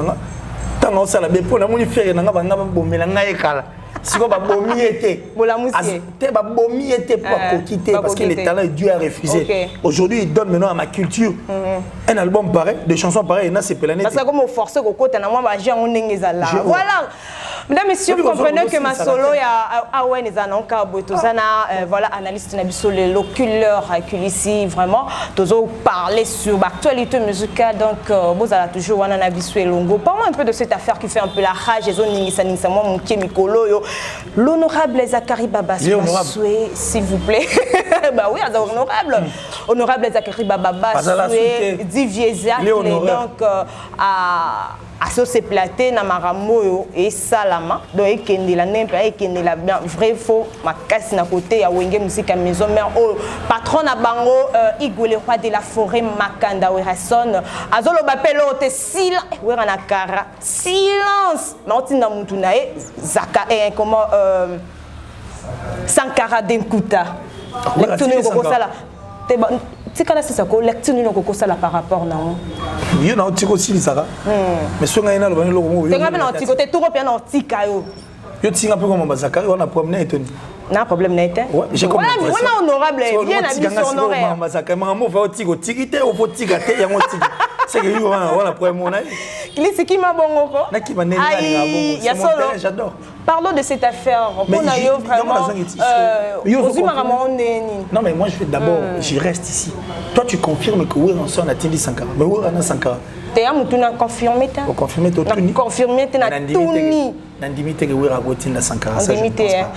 Tant qu'on s'en a bien pour la moni faire, on a bombé la naïkala. Si on va bomber était. Bomber était pour quitter parce que les talents Dieu a refusé. Aujourd'hui, il donne maintenant à ma culture un album pareil, des chansons pareilles. Et là, c'est Pélané. Parce que comme forcer au côté, voilà. Mesdames, Messieurs, vous comprenez que ma solo a Awen et Zanonka Boitozana, voilà, analyste Nabisole, l'oculeur ici, vraiment, toujours parler sur l'actualité musicale. Donc, vous allez toujours Wana Nabisole Longo. Parlons un peu de cette affaire qui fait un peu la rage. Moi, mon Mikolo, l'honorable Zakari Baba, s'il vous plaît. Bah oui, honorable. Honorable Zakari Baba, Divier donc, à se plater na maramoyo et salama donc ekende la nempe ekende la bien vrai faux ma casse na côté ya wenge musique maison mère au patron na bango Igwe le roi de la forêt Makanda Werason azolo bapelo te silence wera na kara silence maotinda mutu na e zaka et comment Sankara Denkuta lecture ko sala te c'est quand c'est ça que lecture nous ko sala par rapport na yo na otiko sili saka mais so nga ina lo bani lo mo yo nga na otiko te turo bien na otika yo yo tinga pe comme Zakari on a problème etoni na problème na été ouais j'ai compris on a honorable bien habillé sur honoraire Zakari mama va otiko tikite o fo tika te yango tiki c'est que yo on a problème on a Klisi ki ma bongo ko na ki baneni na bongo ya solo j'adore. Parlons de cette affaire. On a eu vraiment. Non, mais moi je fais d'abord, je reste ici. Toi tu confirmes que Werason a Tindi Sankara. Mais Werason Sankara. Tu as confirmé. Tu confirmé tout. Confirmé. Tu as tout mis. Nandimité que Werason Sankara.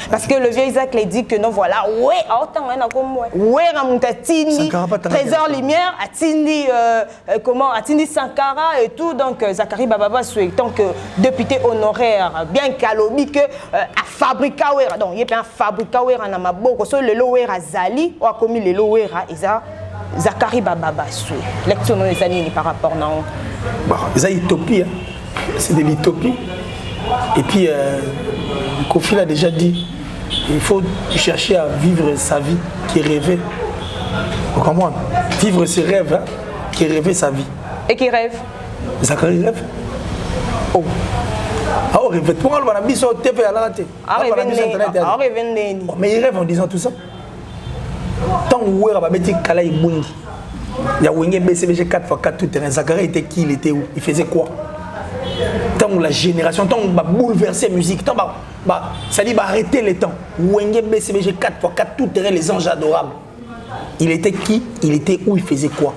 Parce que le vieux Isaac l'a dit que non, voilà. Ouais, autant on a comme moi. Werason Tindi. Trésor Lumière a Tindi. Comment a Tindi Sankara et tout. Donc Zakari Baba souhaitant que député honoraire, bien qu'Alobi que à fabriquer Wera. Donc il y a un fabriquer Wera na maboko. So le Wera Zali ou a commis le Wera Isa. Zakari Baba souhait. Lecture non les années par rapport non. Bon, c'est une utopie. C'est de l'utopie. Et puis, Kofi l'a déjà dit, il faut chercher à vivre sa vie qui est rêvée. Vous comprenez? Vivre ses rêves, hein, qui est rêver sa vie. Et qui rêve? Zakari rêve. Oh. Ah, on rêve. Pourquoi on va la sur TV à la raté? Mais il rêve en disant tout ça. Tant que Wera va mettre Kalaï Bungi, il y a Wenge BCBG 4x4 tout terrain. Zakari était qui? Il était où? Il faisait quoi? Tant que la génération, tant qu'on va bouleverser la musique, tant ça dit arrêter les temps. Wenge BCBG 4x4 tout terrain, les anges adorables. Il était qui? Il était où? Il faisait quoi?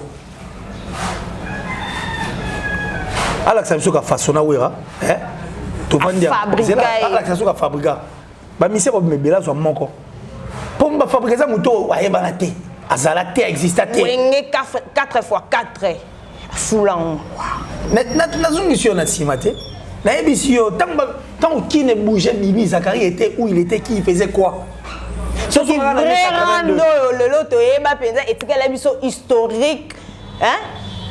Alex Abisou a façonné Wera. Tu vas dire. Alex Abisou a fabriqué. Bah monsieur Bob Mebela soit mon corps. Pour me fabriquer ça, moto, ouais, balaté. Azalaté existe. Wenge 4x4. Foulant. Na zone mission na simate. Na émission tant qui ne bougeait Bibi Zakari était où il était qui il faisait quoi. Ce qui vraiment le loto et ba penza et que la mission historique hein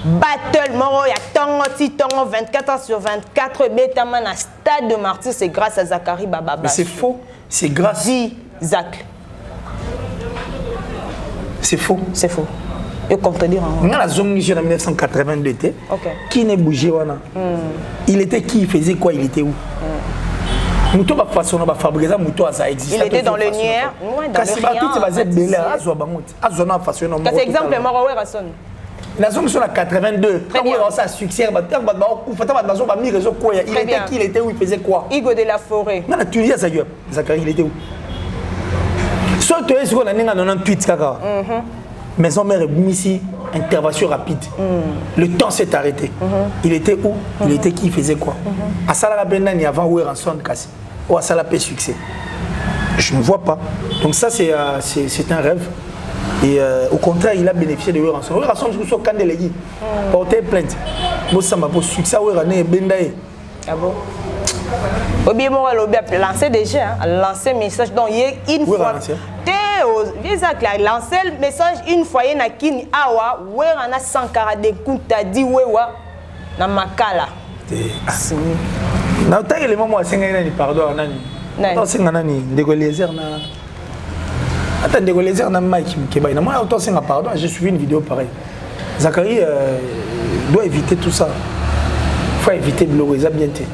battle moro ya tongo ti tongo 24 heures sur 24 betaman na stade de Martyrs c'est grâce à Zakari Baba. Mais c'est faux, c'est grâce Zak. C'est faux. C'est faux. Je contredire. Dans la zone mission en 1982, qui n'est bougé il était qui? Il faisait quoi? Il était où? Mouto va façonner, va fabriquer ça, Mouto ça existe. Il était dans le Nier, dans le c'est exemple Moro Werason. La zone mission en 82. Quand on a ça succès, il était qui? Il était où? Il faisait quoi? Igwe de la forêt. Non, tu dis ça, Zakari, il était où? Soit tu es sur la ligne 98 kaka. Maison mère ici, intervention rapide. Le temps s'est arrêté. Il était où? Il était qui? Il faisait quoi? À Salara Benani avant Werason Kassi. Ou à Salapé succès. Je ne vois pas. Donc ça c'est un rêve. Et au contraire, il a bénéficié de Werason. Werason, je suis quand il porter plainte. Moi ça m'a pour succès Werané Bendaye. Ah bon? Obi mo lobby a lancé déjà, a lancé message donc une fois. Exact, a lancé le message une fois na kini awa wera na Sankara de Kunta di wewa na makala. Na ta élément moi singa nani pardon nani. Non singa nani ndeko lézère na. Attends ndeko lézère na Mike Mkeba. Na moi autant singa pardon, j'ai suivi une vidéo pareille. Zachary doit éviter tout ça. Faut éviter de l'oriser bien té.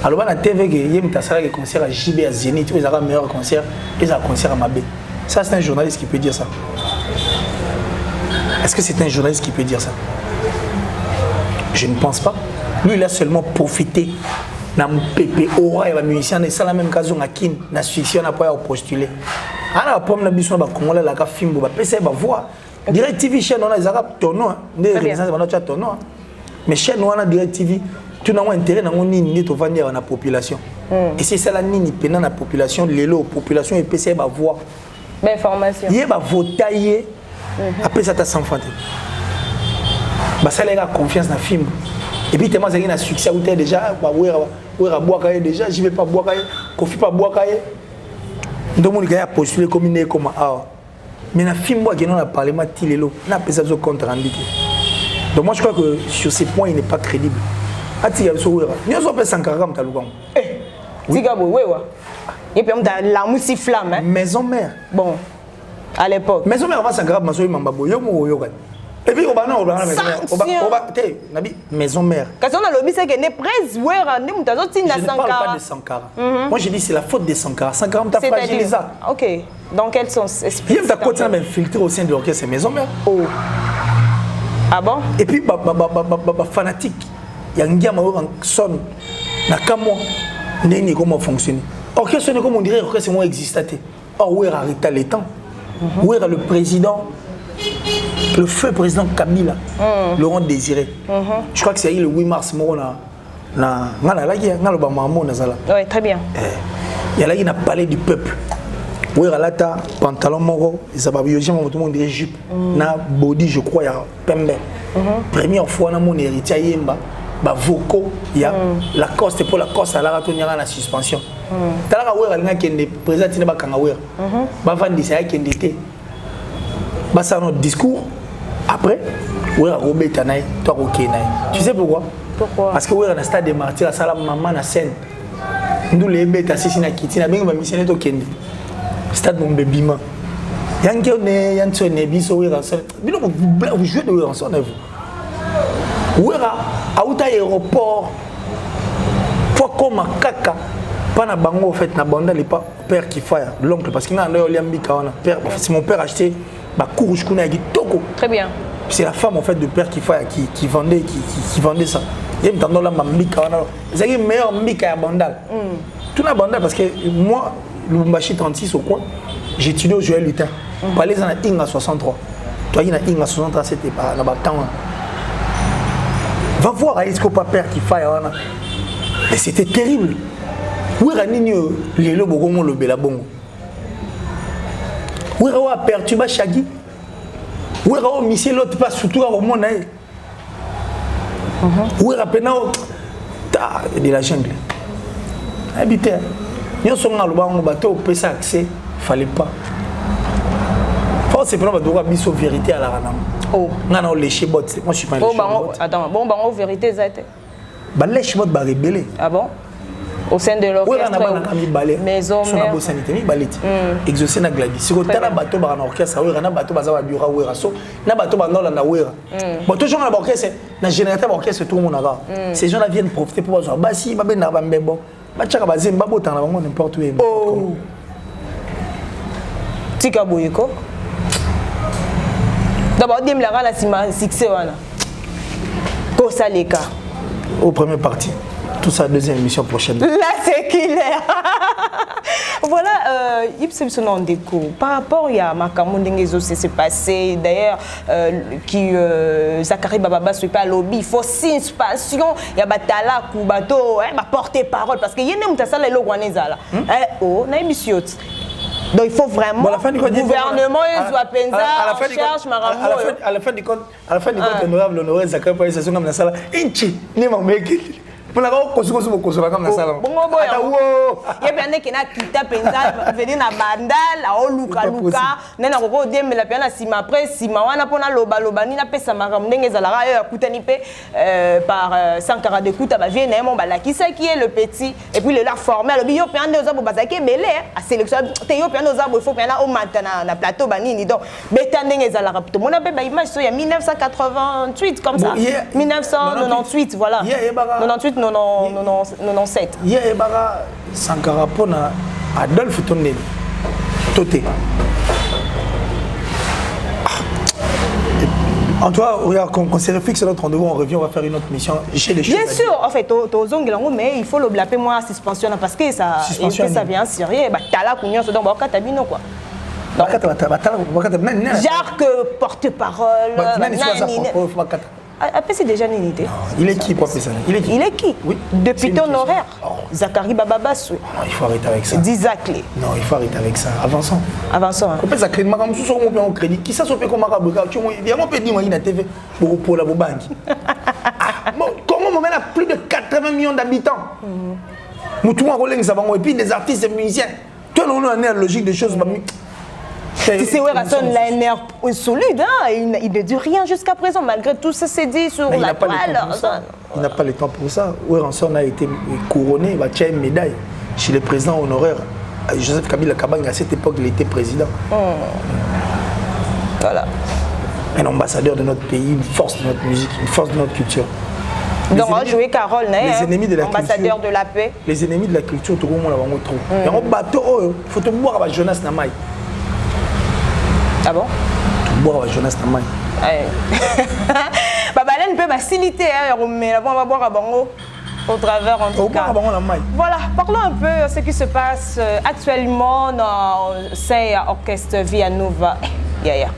Alors na TV que yem ta sala que concert à JB à Zénith, ils aura meilleur concert et un concert à Mabé. Ça c'est un journaliste qui peut dire ça. Est-ce que c'est un journaliste qui peut dire ça? Je ne pense pas. Lui il a seulement profité na pépé aura et la musicien et ça la même occasion à kin na fiction n'a pas postuler. Ana pomme na biso ba congolais la ka fimbo ba pesa ba voix. Direct TV chaîne on a zaka tono, des réalisations ba na tono. Mais chaîne on a Direct TV tu n'as pas intérêt dans nini to vendre na population. Et c'est ça la nini pendant la population lelo population et pesa ba voix. Mais information. Yé ba votailler après ça ta sans fante. Ba ça la confiance na film. Et puis tellement ça a succès ou déjà ba wera boire déjà, j'y vais pas boire Kofi pas boire donc mon gars a postulé comme une comme ah. Mais na film moi qui non a parlé ma tilelo, na pesa zo compte rendu. Donc moi je crois que sur ces points il n'est pas crédible. Ati ya so wera. Ni so pe Sankara mta lukango. Tiga bo wewa. Et puis on a la mousse flamme hein. Maison mère. Bon. À l'époque. Maison mère va Sankara ma so mamba boyo mo yo kan. Et puis on va maison mère. Maison mère. Quand on a lobby c'est que ne presse wera ne mutazo tina Sankara. Je ne parle pas de Sankara. Moi je dis c'est la faute de Sankara. Sankara mta fragilisé. OK. Dans quel sens? Il y a ta côté infiltré au sein de l'orchestre Maison mère. Oh. Ah bon? Et puis fanatique. Il y a un gars qui sonne. Nakamwa. N'est comment fonctionner. Orchestre comme on dirait orchestre moi existaté. Or où est arrêté les temps? Où est le président? Le feu président Kabila, Laurent Désiré. Je crois que c'est le 8 mars oui, très bien. Il y a là il a parlé du peuple. Où est là ta pantalon moro, ça va bien tout le monde dirait jupe. Na body je crois il y a pembe. Première fois dans mon héritier yemba. Ba voko ya la coste pour la coste à la ratoniera la suspension. Talaka wera linga kende président tina ba kanga wera. Ba vandi ça kende té. Ba ça notre discours après wera robeta naï toi OK naï. Tu sais pourquoi? Pourquoi? Parce que wera na stade des martyrs ça la maman na scène. Nous les bêta sisi na kiti na benga ba missionné to kende. Stade mon bébima. Yanke ne yanso ne biso wera ça. Bino vous jouez de wera ensemble vous. Wera à l'aéroport faut comme kaka pas na bango en fait na banda les pas père qui fait l'oncle parce qu'il y a un liambika père c'est mon père acheté ba courge kuna gi toko très bien c'est la femme en fait de père qui fait qui vendait ça il me tendons la mbika wana c'est meilleur mbika ya bandal tout na bandal parce que moi Lubumbashi 36 au coin j'étudie au Joël Lutin parler dans Inga 63 toi il y a Inga 63 c'était pas là bas temps. Va voir est-ce que papa qui fait mais c'était terrible. Où est Nini les lobes au le belabongo. Où est perturba Chagi. Où est monsieur l'autre pas surtout au monde. Où est Penao de la jungle. Habité. Nous sommes dans le banc bateau peut accès fallait pas. C'est pour nous biso vérité à la rana. Oh, non les chibot, moi je suis pas les chibot. Attends, bon en vérité ça été. Bah les chibot ba rebelle. Ah bon? Au sein de l'orchestre. Maison mère. Son sanité mi baleti. Exaucer na gladi. Si tu as bateau ba na orchestre, oui, na bateau ba za ba bureau oui raso, na bateau ba na la oui. Bon toujours na orchestre, na générateur orchestre tout le monde là. Ces gens là viennent profiter pour voir bah si ba ben na ba mbebo. Ba tchaka ba zimba botan na bango n'importe où. Oh. Tika boyeko. D'abord, dis-moi la succès. Pour ça, les cas. Au premier parti. Tout ça, deuxième émission prochaine. Là, c'est clair. Voilà, Ipsum son nom déco. Par rapport à Makamundingezo, c'est passé. D'ailleurs, qui Zachary Bababa soit pas lobby. Il faut suspension. Il y a Batala, Kubato, ma porte-parole. Parce qu'il y a une ça les loguaneza là. Oh, na émission. Donc il faut vraiment bon, le gouvernement cherche à la fin du compte honorable Zachary Bababa c'est comme ça là inchi ni mameki On a comme la salle. Bon, il y a bien qui n'a quitté penza venir na bandal a oluka luka nena ko dem la piana sima après sima wana pona loba loba ni na pesa mara ndenge zalara ya kutani pe par Sankara de kuta ba vienne mon balakisa qui est le petit et puis le la formel bi yo piano za bo bazaki belé a sélection te yo piano za bo il faut piano au matana na plateau banini donc beta ndenge zalara to mona pe ba image so ya 1988 comme ça 1998 voilà 98 97 hier ebara Sankara pona Adolphe Tondeli Toté. En tout cas, regarde, quand c'est fixe notre rendez-vous, on revient, on va faire une autre mission. Bien sûr, en fait, mais il faut le blapper moi suspension parce que ça vient sérieux. Bah t'as là qu'on se donne bah katabino quoi. Jacques porte-parole. Après c'est déjà une unité. Il est qui professeur? Il est qui? Oui. Député honoraire. Zachary Bababas. Non, il faut arrêter avec ça. 10 clés. Non, il faut arrêter avec ça. Avançons. Avançons. On peut s'accréditer. Madame Sousso, on peut en crédit. Qui ça se fait comme Marabout? Il y a un peu de moi, il a TV pour la banque. Comment on a plus de 80 millions d'habitants? Moutouma Rolling Savant et puis des artistes et musiciens. Toi, on a une logique de choses. Tu sais, Werrason, la nerf solide, hein? Il ne dit rien jusqu'à présent, malgré tout ça c'est dit sur la toile. Il n'a pas le temps pour ça. Werrason a été couronné, il va tirer une médaille chez le président honoraire. Joseph Kabila Kabang, à cette époque, il était président. Voilà. Un ambassadeur de notre pays, une force de notre musique, une force de notre culture. Donc, on a joué Carole, les ennemis de la ambassadeur culture, de la paix. Les ennemis de la culture, tout le monde l'a trop. Il y a un bateau, il faut te boire avec Jonas Namaï. Ah bon? Boire avec Jonas Namaï. Babalen peut faciliter, mais on va boire à Bango au travers en tout cas. Voilà, parlons un peu de ce qui se passe actuellement dans ces orchestre Via Nova. Yaya.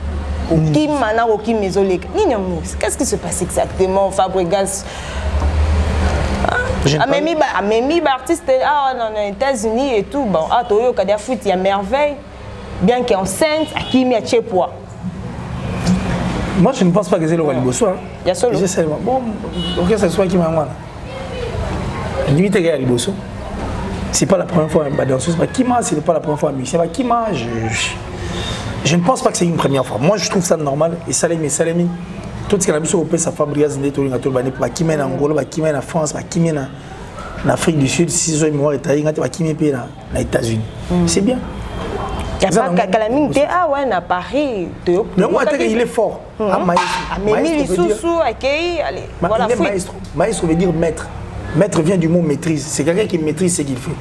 Qu'est-ce qui se passe exactement, Fabregas? Même artiste aux États-Unis et tout. Bon, à Toyo, Kadiafout, il y a merveille. Bien qu'il est enceinte, à qui il y a Tchèpois. Moi, je ne pense pas que c'est le Waliboso. Il y a solo. Bon, ok, c'est soit qui m'a dit. Limite, il y a Waliboso. C'est pas la première fois que danseuse. Kima, c'est pas la première fois. Mais Kima, je ne pense pas que c'est une première fois. Moi, je trouve ça normal. Et Salemi, tout ce qu'on a vu sur le pays, ça Fabrice Neto, Kima en Angola, Kima en France, Kima en Afrique du Sud, si je me rappelle, Kima en États-Unis. C'est bien. Il n'y a pas Kalamine, à Paris. Mais moi, il est fort. Maestro veut dire maître. Maître vient du mot maîtrise. C'est quelqu'un qui maîtrise ce qu'il fait.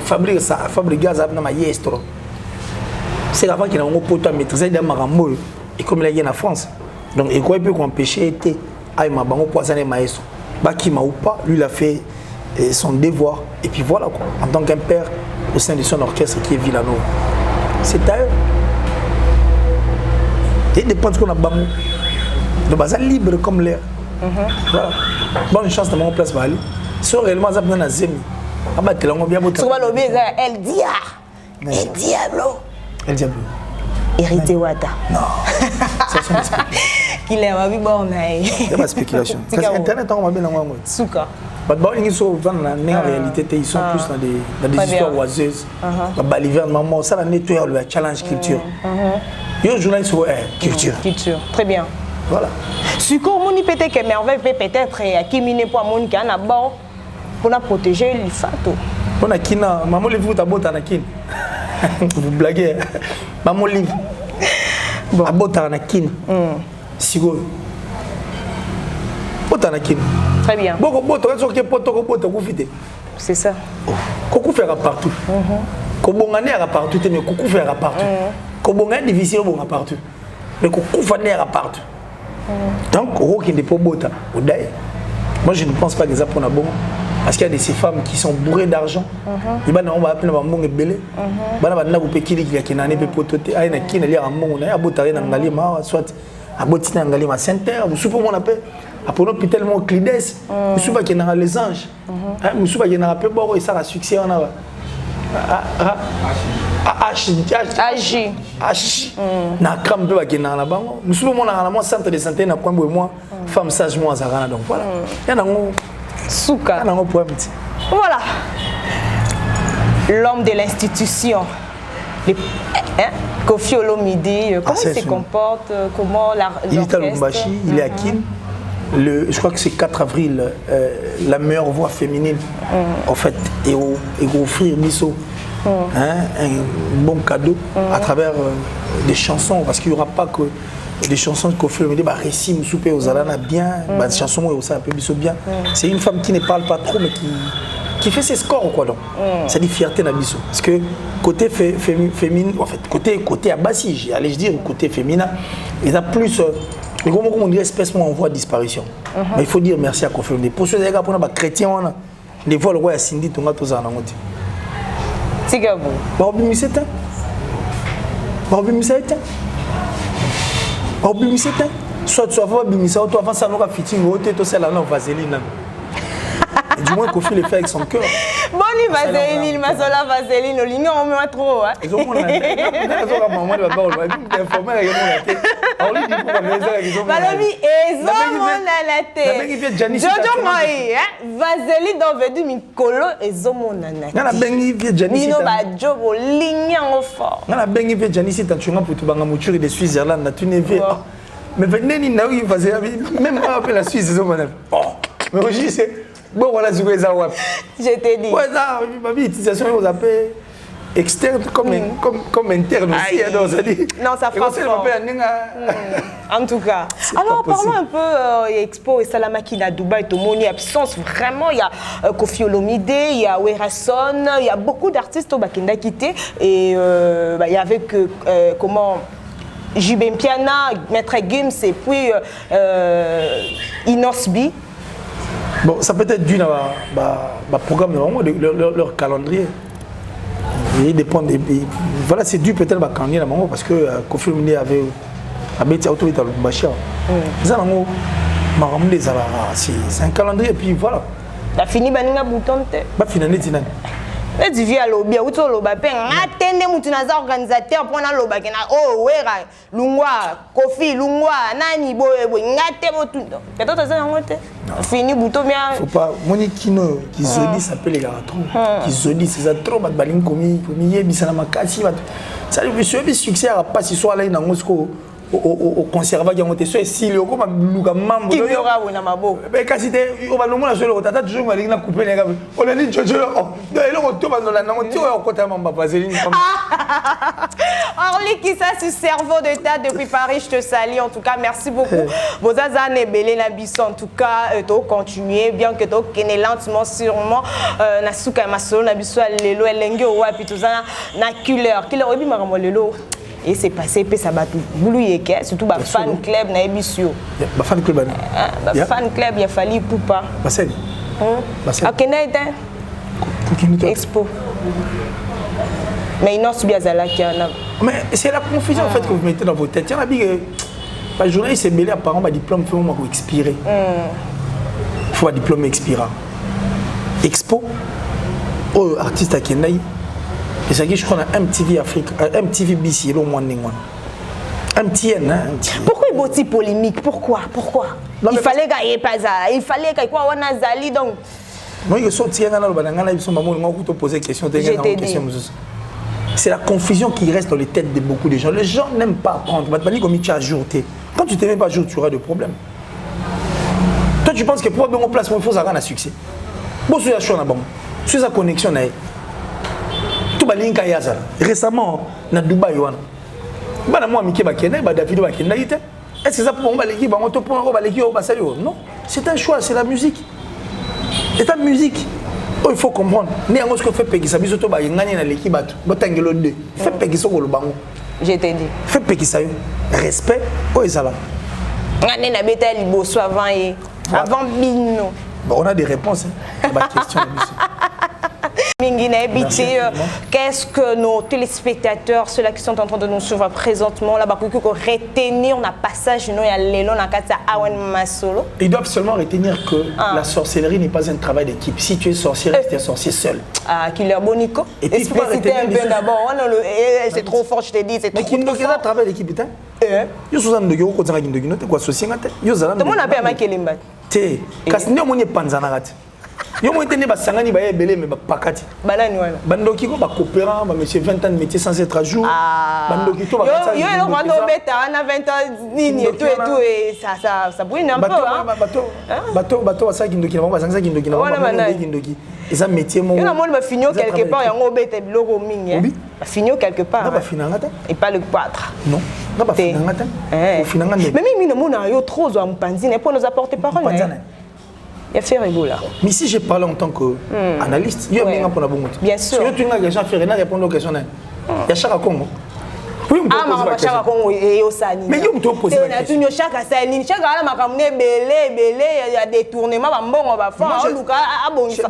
Fabregas a un maestro. C'est avant qu'il a un pote à maîtriser des marambos. Et comme il est en France. Donc, il peut empêcher à ma banque poisson maestro. Bakima ou pas, lui, il a fait son devoir. Et puis voilà, quoi. En tant qu'un père au sein de son orchestre qui est Villanova. C'est à eux. Et dépend de ce qu'on a bamou. Le bazar libre comme l'air. Voilà. Bonne chance de mon place Bali. Si réellement ça prend un zemi. Ah bah tu l'as bien beau. Souvent le baiser El Diablo. El Diablo. Hérité Wata. Non. Ça c'est une spéculation. Qu'il est ma vie bon mais. C'est pas spéculation. Parce internet on va bien en moi. Souka. Bah ils sont dans la réalité, ils sont plus dans des histoires oiseuses. Bah l'hiver maman ça la nettoyer le challenge culture. Yo journaliste sur culture. Culture. Très bien. Voilà. Si comme on peut-être que merveille peut-être à qui mine pour mon qui en a bord pour protéger les fatos. On a kina maman le vous ta botte na kin. Vous blaguez. Maman livre. Bon, à botte na kin. Sigo. Botte na kin. Très bien. Bon, botte que poto vous vite. C'est ça. Koku fera partout. Kobongane à partout mais koku fera partout. Kobongane difficile bon partout. Mais koku fera partout. Donc, qui n'est pas beau, moi je ne pense pas que ça prenne bon. Parce qu'il y a de ces femmes qui sont bourrées d'argent. On va appeler un bon belé. On va appeler un petit qui a un peu pototé. Il y a qui a un bon soit à Botina Ngalima Center. Vous savez comment on appelle après l'hôpital mon Clides. Vous savez qu'il y a les anges. Vous savez qu'il y a un peu bon et ça a succès. H na crampe ba kina na bango musubo mona na mo centre de santé na kwambo moi femme sage moi za kana donc voilà ya nango Souka. Voilà. L'homme de l'institution. Kofi Olomide, comment il se comporte, comment il est à Lubumbashi, il est à Kin. Je crois que c'est 4 avril, la meilleure voix féminine, en fait, et offrir Misso un bon cadeau à travers des chansons, parce qu'il n'y aura pas que des chansons de Kofi Olomide, récit Moussoupé aux Alana bien, des chansons aussi un peu bien. C'est une femme qui ne parle pas trop, mais qui fait ses scores, quoi, donc. C'est une fierté d'Abisso. Parce que côté féminin, en fait, côté Abassi, allez je dire, côté féminin, il y a plus. Mais comment on dit, espèce, moi, on voit disparition. Mais il faut dire merci à Kofi Olomide. Pour ceux qui sont chrétiens, les voix, le roi Cindy, tout le monde, tout le monde. C'est que vous. Soit tu vas bimisa, toi avant ça, nous avons fitting, tu sais, là, on va vaseline. Du moins, Kofi le fait avec son cœur. Bon, il vaseline, ma sola vaseline, au ligne, on met trop. Ils ont mon maman de la parole, ils ont informé avec mon tête. On lui dit pour la maison, ils ont mon tête. Ils ont mon tête. Jojo Moï, vaseline dans Vedu Mikolo, ils ont mon tête. Nana bengi vie Janice. Nino ba jobo ligne en fort. Nana bengi vie Janice, tu as pour tout banga mouture de Suisse-Irlande, tu n'es vu. Mais venez, Ninaoui, même pas appeler la Suisse, ils ont mon tête. Mais aujourd'hui, c'est. Bon, voilà ce que ça va. Je t'ai dit. Ouais, ça, ma vie, utilisation, vous appelez externe comme interne aussi. Non, ça frappe fort. En tout cas. Alors, parlons un peu Expo et Salamaki à Dubaï, Tomoni, absence. Vraiment, il y a Kofi Olomide, il y a Werason, il y a beaucoup d'artistes au Bakenda quitté. Et il y avait comment Jubin Piana, Maître Gims et puis Inosbi. Bon, ça peut être dû à programme, leur calendrier. Il dépend des. Voilà, c'est dû peut-être à calendrier parce que Kofi Olomide avait été autorité à Lubumbashi. C'est un calendrier et puis voilà. La fini baninga bouton te. Ba finane tinane. Et tu viens à l'obia, où tu l'obia, attendez, moutunaza organisateur pour la loba, oh, wera, lungwa, Kofi, lungwa, nani, boye, ngate, motundo. Peut-être que ça a fini, bouton bien. Faut pas, moni kino, qui zodi s'appelle les gars trop. Qui zodi, c'est ça trop, bat baling komi, bisana makasi, ça lui fait succès à pas si soit là, il a au conservatoire qui ont été soit si le comme luka mambo qui y aura ou na mabo mais quand c'était on va normalement sur le tata toujours mal na couper les gars on a dit jojo il est là tout dans la non tu au côté mamba vaseline comme Orly qui ça sur cerveau de ta depuis Paris, je te salue en tout cas, merci beaucoup. Vos azane belé na biso en tout cas to continuer bien que to kene lentement sûrement na suka masolo na biso lelo elenge wa puis tout ça na killer obi makambo lelo. Et c'est passé, puis ça va tout boulouiller, surtout le fan club, na ebisio. Le fan club, le fan club, il a fallu poupa. Basel. À quel Expo. Mais il n'a pas de qui mais c'est la confusion en fait que vous mettez dans vos têtes. Il y en a dit que le journaliste est mêlé à parents, diplôme, il faut expirer. Il faut un diplôme expirant. Expo, artiste à Kenai. Et ça, je crois qu'on a MTV Afrique, MTV BC, le moins MTN, hein. Pourquoi il y a une polémique? Pourquoi non, il fallait gagner pas ça. Il fallait qu'il y ait quoi on a Zali donc. Moi, je suis sorti de poser question. C'est la confusion qui reste dans les têtes de beaucoup de gens. Les gens n'aiment pas apprendre. Quand tu ne t'aimes pas jour, tu auras des problèmes. Toi, tu penses que pour avoir un placement, il faut avoir un succès. Bon, tu as une connexion. Récemment, à Dubaï, est-ce que ça pour non, c'est un choix, c'est la musique. C'est la musique. Oh, il faut comprendre. Je t'ai dit. Respect. On a des réponses à ma question. Qu'est-ce que nos téléspectateurs, ceux-là qui sont en train de nous suivre présentement, là-bas, retenir on a passage, nous, il y a l'élan, Awen Masolo. Ils doivent seulement retenir que la sorcellerie n'est pas un travail d'équipe. Si tu es sorcier, reste un sorcier seul. Ah, Killer Bonico. Et puis, c'était un peu d'abord. C'est trop fort, je te dis. C'est trop fort. Mais qui a travail d'équipe, hein? Yo sous un de yo ko quoi associé ngate. Yo zala. Tout le monde a pas ma kelimba. Té. Kasi ne moni panzanarat. Yo mo entendre ba sangani ba ebele mais ba pakati. Banani wana. Bandoki ko ba coopérant ba monsieur 20 ans de métier sans être à jour. Bandoki to ba ça. Yo le rando beta na 20 ans nini et tout et ça brûle un peu hein. Bato ça kindoki na ba sangisa kindoki na ba kindoki. Et ça métier mon. Yo na mo ba finio quelque part yango beta biloko mingi. Ba finio quelque part. Ba finanga. Et pas le 4. Non. Ba finanga. Au finanga. Mais mimi no mona yo trop zo ampanzine pour nous apporter parole. Il y a fait là. Mais si je parle en tant qu'analyste, il y a bien pour la bonne. Bien sûr. Si tu as des gens faire répondre aux questions, il y a chaque Congo. Oui, on peut poser la question. Mais il faut poser la question. Il y a chaque Congo, chaque ala makamune belé, il y a des tournements, on va faire.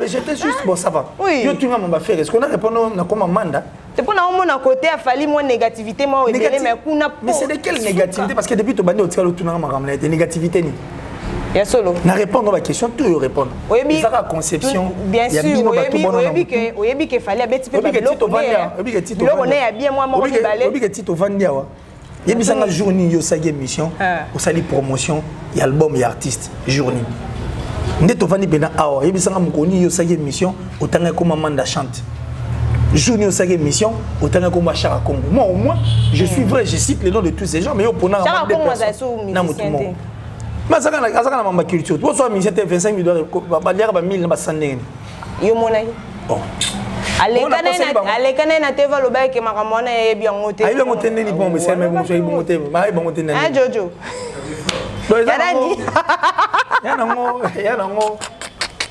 J'étais juste bon, ça va. Oui. Yo tu m'as va faire. Est-ce qu'on a répondu à comment mandat? C'est pour nous mon côté a fallu moins négativité moi mais c'est de quelle négativité parce que depuis tu bandi au tir le tournant makamune des négativités ni. Bien solo. Na répondre à la question, tu répondre. Ça la conception. Bien sûr. Oui, qu'il fallait petit peu bien moi il y a une journée yo sa émission, au sali promotion, il y a album et artiste journée. Ndeto vandi bena awa, il y a mukoni yo sa émission, autant comme Manda chante. Journée au sa émission, autant comme Chara Congo. Moi au moins, je suis vrai, je cite les noms de tous ces gens mais yo pour na personnes. Mais ça quand la maman culture toi soit mission 25 000 ba dire ba 1000 ba sandeng yo monai bon alekana na teva lo ba ke makamona e bien ngote ayi ngote ni bon mais c'est même bon bon ngote ma bon ngote na jojo yana ngo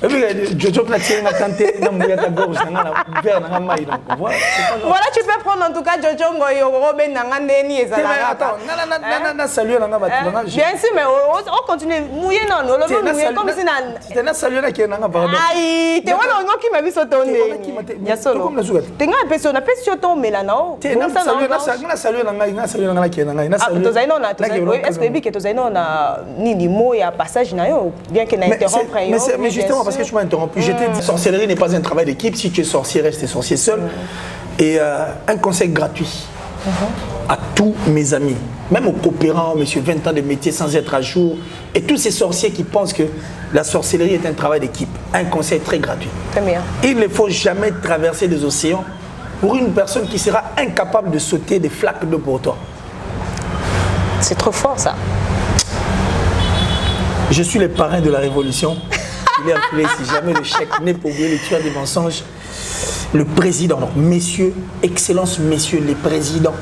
et puis Jojo platine na tante na mouya ta gorge na vers na mai donc voilà tu peux prendre en tout cas Jojo ngoyo roben na ndeni ezala attends na saluer na batu na bien sûr mais on continue mouyer non le mouiller comme si na tu na saluer na ke na pardon ai te wana ngo ki ma biso tonde ya solo te nga peso na peso to melana o na saluer na saluer na ke na saluer to zaino na to est-ce que bi ke to zaino na nini mo ya passage na yo bien que na interrompre yo mais justement parce que tu m'as interrompu. Je t'ai dit, sorcellerie n'est pas un travail d'équipe. Si tu es sorcier, reste sorcier seul. Et un conseil gratuit à tous mes amis, même aux coopérants, monsieur 20 ans de métier sans être à jour, et tous ces sorciers qui pensent que la sorcellerie est un travail d'équipe. Un conseil très gratuit. Très bien. Il ne faut jamais traverser des océans pour une personne qui sera incapable de sauter des flaques d'eau pour toi. C'est trop fort ça. Je suis le parrain de la révolution. Il est appelé, si jamais le chèque n'est pas oublié, le tueur des mensonges, le président, donc messieurs, excellence messieurs les présidents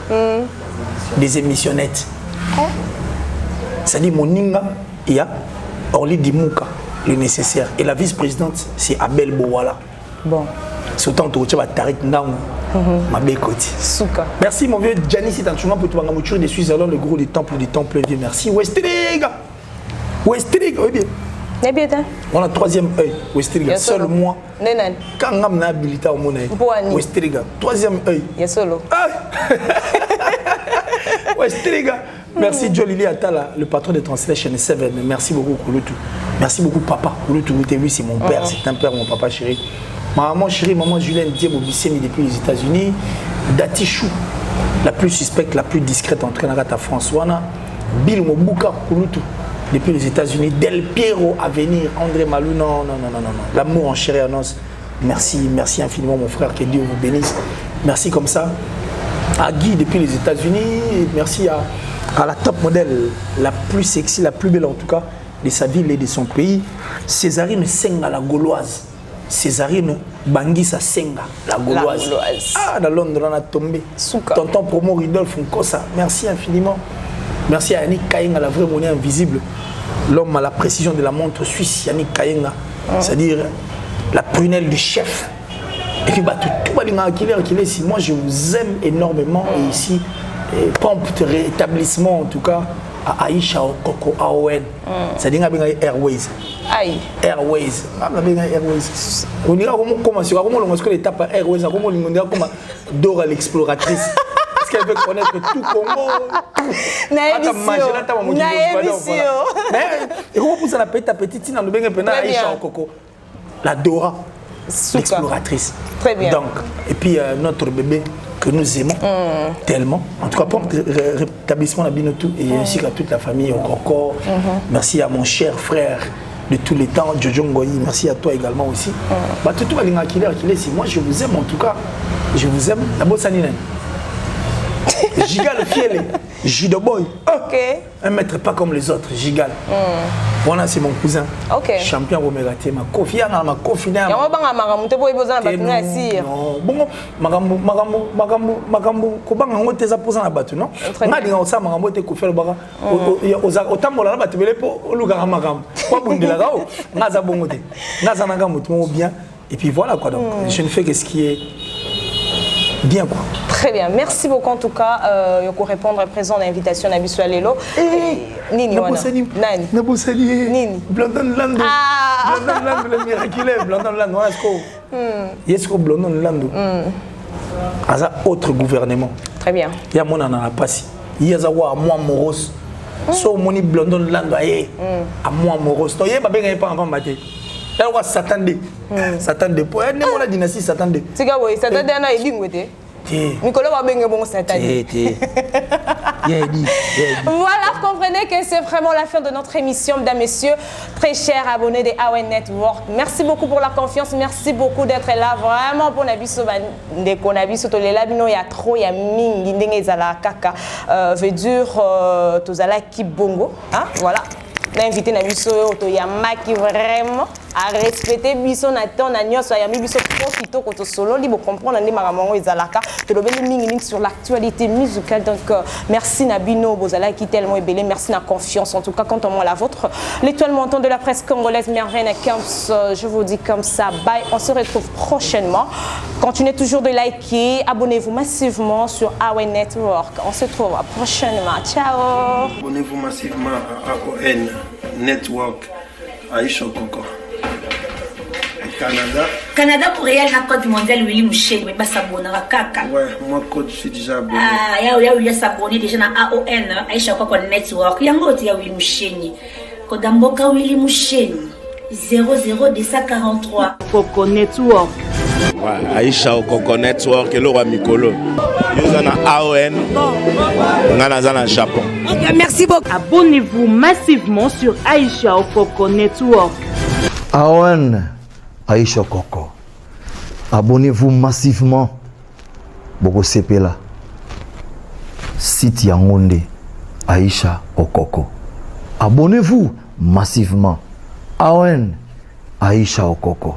des émissionnettes. C'est-à-dire mon ninga, il y a Orly Dimouka, le nécessaire. Et la vice-présidente, c'est Abel Bowala. Bon. Surtout tu vas Tarik Ndang, ma belle côté. Merci mon vieux Gianni, c'est un chemin pour toi, de Suisse, le gros du temple, vieux. Merci. Westriga, oui bien. On a troisième œil, Westriga, seul moi. Quand on a habilité au monnaie, Westriga, troisième œil. Westriga. Merci Jolili Atala, le patron de Translation 7. Merci beaucoup Kouloutou. Merci beaucoup papa. Kouloutou, oui, c'est mon père, c'est un père, mon papa chéri. Maman chérie, maman Julienne Diebo Bissemi depuis les États-Unis. Datichou, la plus suspecte, la plus discrète entrée dans la France. Wana, Bill Mobuka Kouloutou. Depuis les États-Unis, Del Piero à venir, André Malou, non. L'amour en chair et en os. Merci infiniment mon frère, que Dieu vous bénisse. Merci comme ça. À Guy depuis les États-Unis, merci à la top modèle, la plus sexy, la plus belle en tout cas, de sa ville et de son pays. Césarine Senga, la Gauloise. Césarine Bangisa Senga, la Gauloise. Ah, dans Londres, on a tombé. Tonton Promo Rudolph Nkosa, merci infiniment. Merci à Yannick Kayenga, la vraie monnaie invisible. L'homme à la précision de la montre suisse, Yannick Kayenga. C'est-à-dire la prunelle du chef. Et puis, tout va dire ici. Moi, je vous aime énormément. Et ici, prompt rétablissement, en tout cas, à Aïcha Okoko AON. C'est-à-dire Airways. Airways. Airways. On dirait comment est-ce que l'étape Airways, on dirait comme Dora l'exploratrice. Qu'elle veut connaître tout Congo. Mais comment vous en appelez ta petite dans le bain Aïcha Okoko, la Dora, l'exploratrice. Très bien. Donc, et puis notre bébé que nous aimons tellement. En tout cas, pour le rétablissement de Binotou et ainsi qu'à toute la famille au Congo. Merci à mon cher frère de tous les temps, Jojo Ngoyi, merci à toi également aussi. Bah, tout va l'ingénieur si moi je vous aime en tout cas, je vous aime. La bosse Anine. Gigal le fiel, Judo Boy. Ok. Un maître pas comme les autres, Gigal. Voilà, c'est mon cousin. Ok. Champion Romératé, ma confiance, ma confiance. Il y a un peu de bon, magambo, kobanga ngote za posa na batu non. Ngadi ngosa magambo te kofela baka. Otambola na batu bele po oluga magambo. Kwa bundela gao, ngaza bongo te. Ngaza nanga mutu bien et puis voilà quoi donc. Je ne fais que ce qui est bien quoi. Très bien, merci beaucoup en tout cas. Pour répondre présent à l'invitation d'Abisso Alelo. Nini wana. Nani. Nabosani. Nini. Blandon Lando. Blandon Lando le miraculeux. Blandon Lando. Est-ce que Blandon Lando. Asa autre gouvernement. Très bien. Il y a mon anana passi. Il y a zawa moi moros. So moni Blandon Lando aye. À moi moros. To yeba benga pas avant maté. Là on s'attendait. S'attendait pour ne mon dynastie s'attendait. Tiga boy, s'attendait na edingwete. Nicolas va bien bon cette année. Voilà, vous comprenez que c'est vraiment la fin de notre émission, mesdames, messieurs, très chers abonnés de AON Network. Merci beaucoup pour la confiance, merci beaucoup d'être là. Vraiment pour Nabiso Ndeko Nabiso Tolela Bino, il y a trop, il y a mingi ndenge zala kaka. Veut dire tozala ki bongo, hein? Voilà. L'invité Nabiso Otoyama qui vraiment à respecter biso na ton agnos ya mi biso profito ko to solo libo comprendre ndi maramongo ezalaka to lobeli mingi sur l'actualité musicale donc merci Nabino bozala qui tellement ebelé merci na confiance en tout cas quand on moi la vôtre l'étoile montante de la presse congolaise Merveille Camps je vous dis comme ça bye on se retrouve prochainement continuez toujours de liker abonnez-vous massivement sur AON Network on se retrouve prochainement ciao abonnez-vous massivement à AON Network Aïcha Okoko Canada pour Real na code mondial Willy Mouchen mais pas s'abonner à kaka. Ouais, moi code je suis déjà abonné. Ah, il y a s'abonner déjà na AON Aïcha Okoko Network. Yango ti ya Willy Mouchen. Kodamboka Willy Mouchen 00243 Okoko Network. Ouais, Aïcha Okoko Network le roi Mikolo. Yo na AON. Ngana za na Japon. Merci beaucoup. Abonnez-vous massivement sur Aïcha Okoko Network. AON Aïcha Okoko. Abonnez-vous massivement. Boko Sepela. Site Yangonde Aïcha Okoko. Abonnez-vous massivement. AON Aïcha Okoko.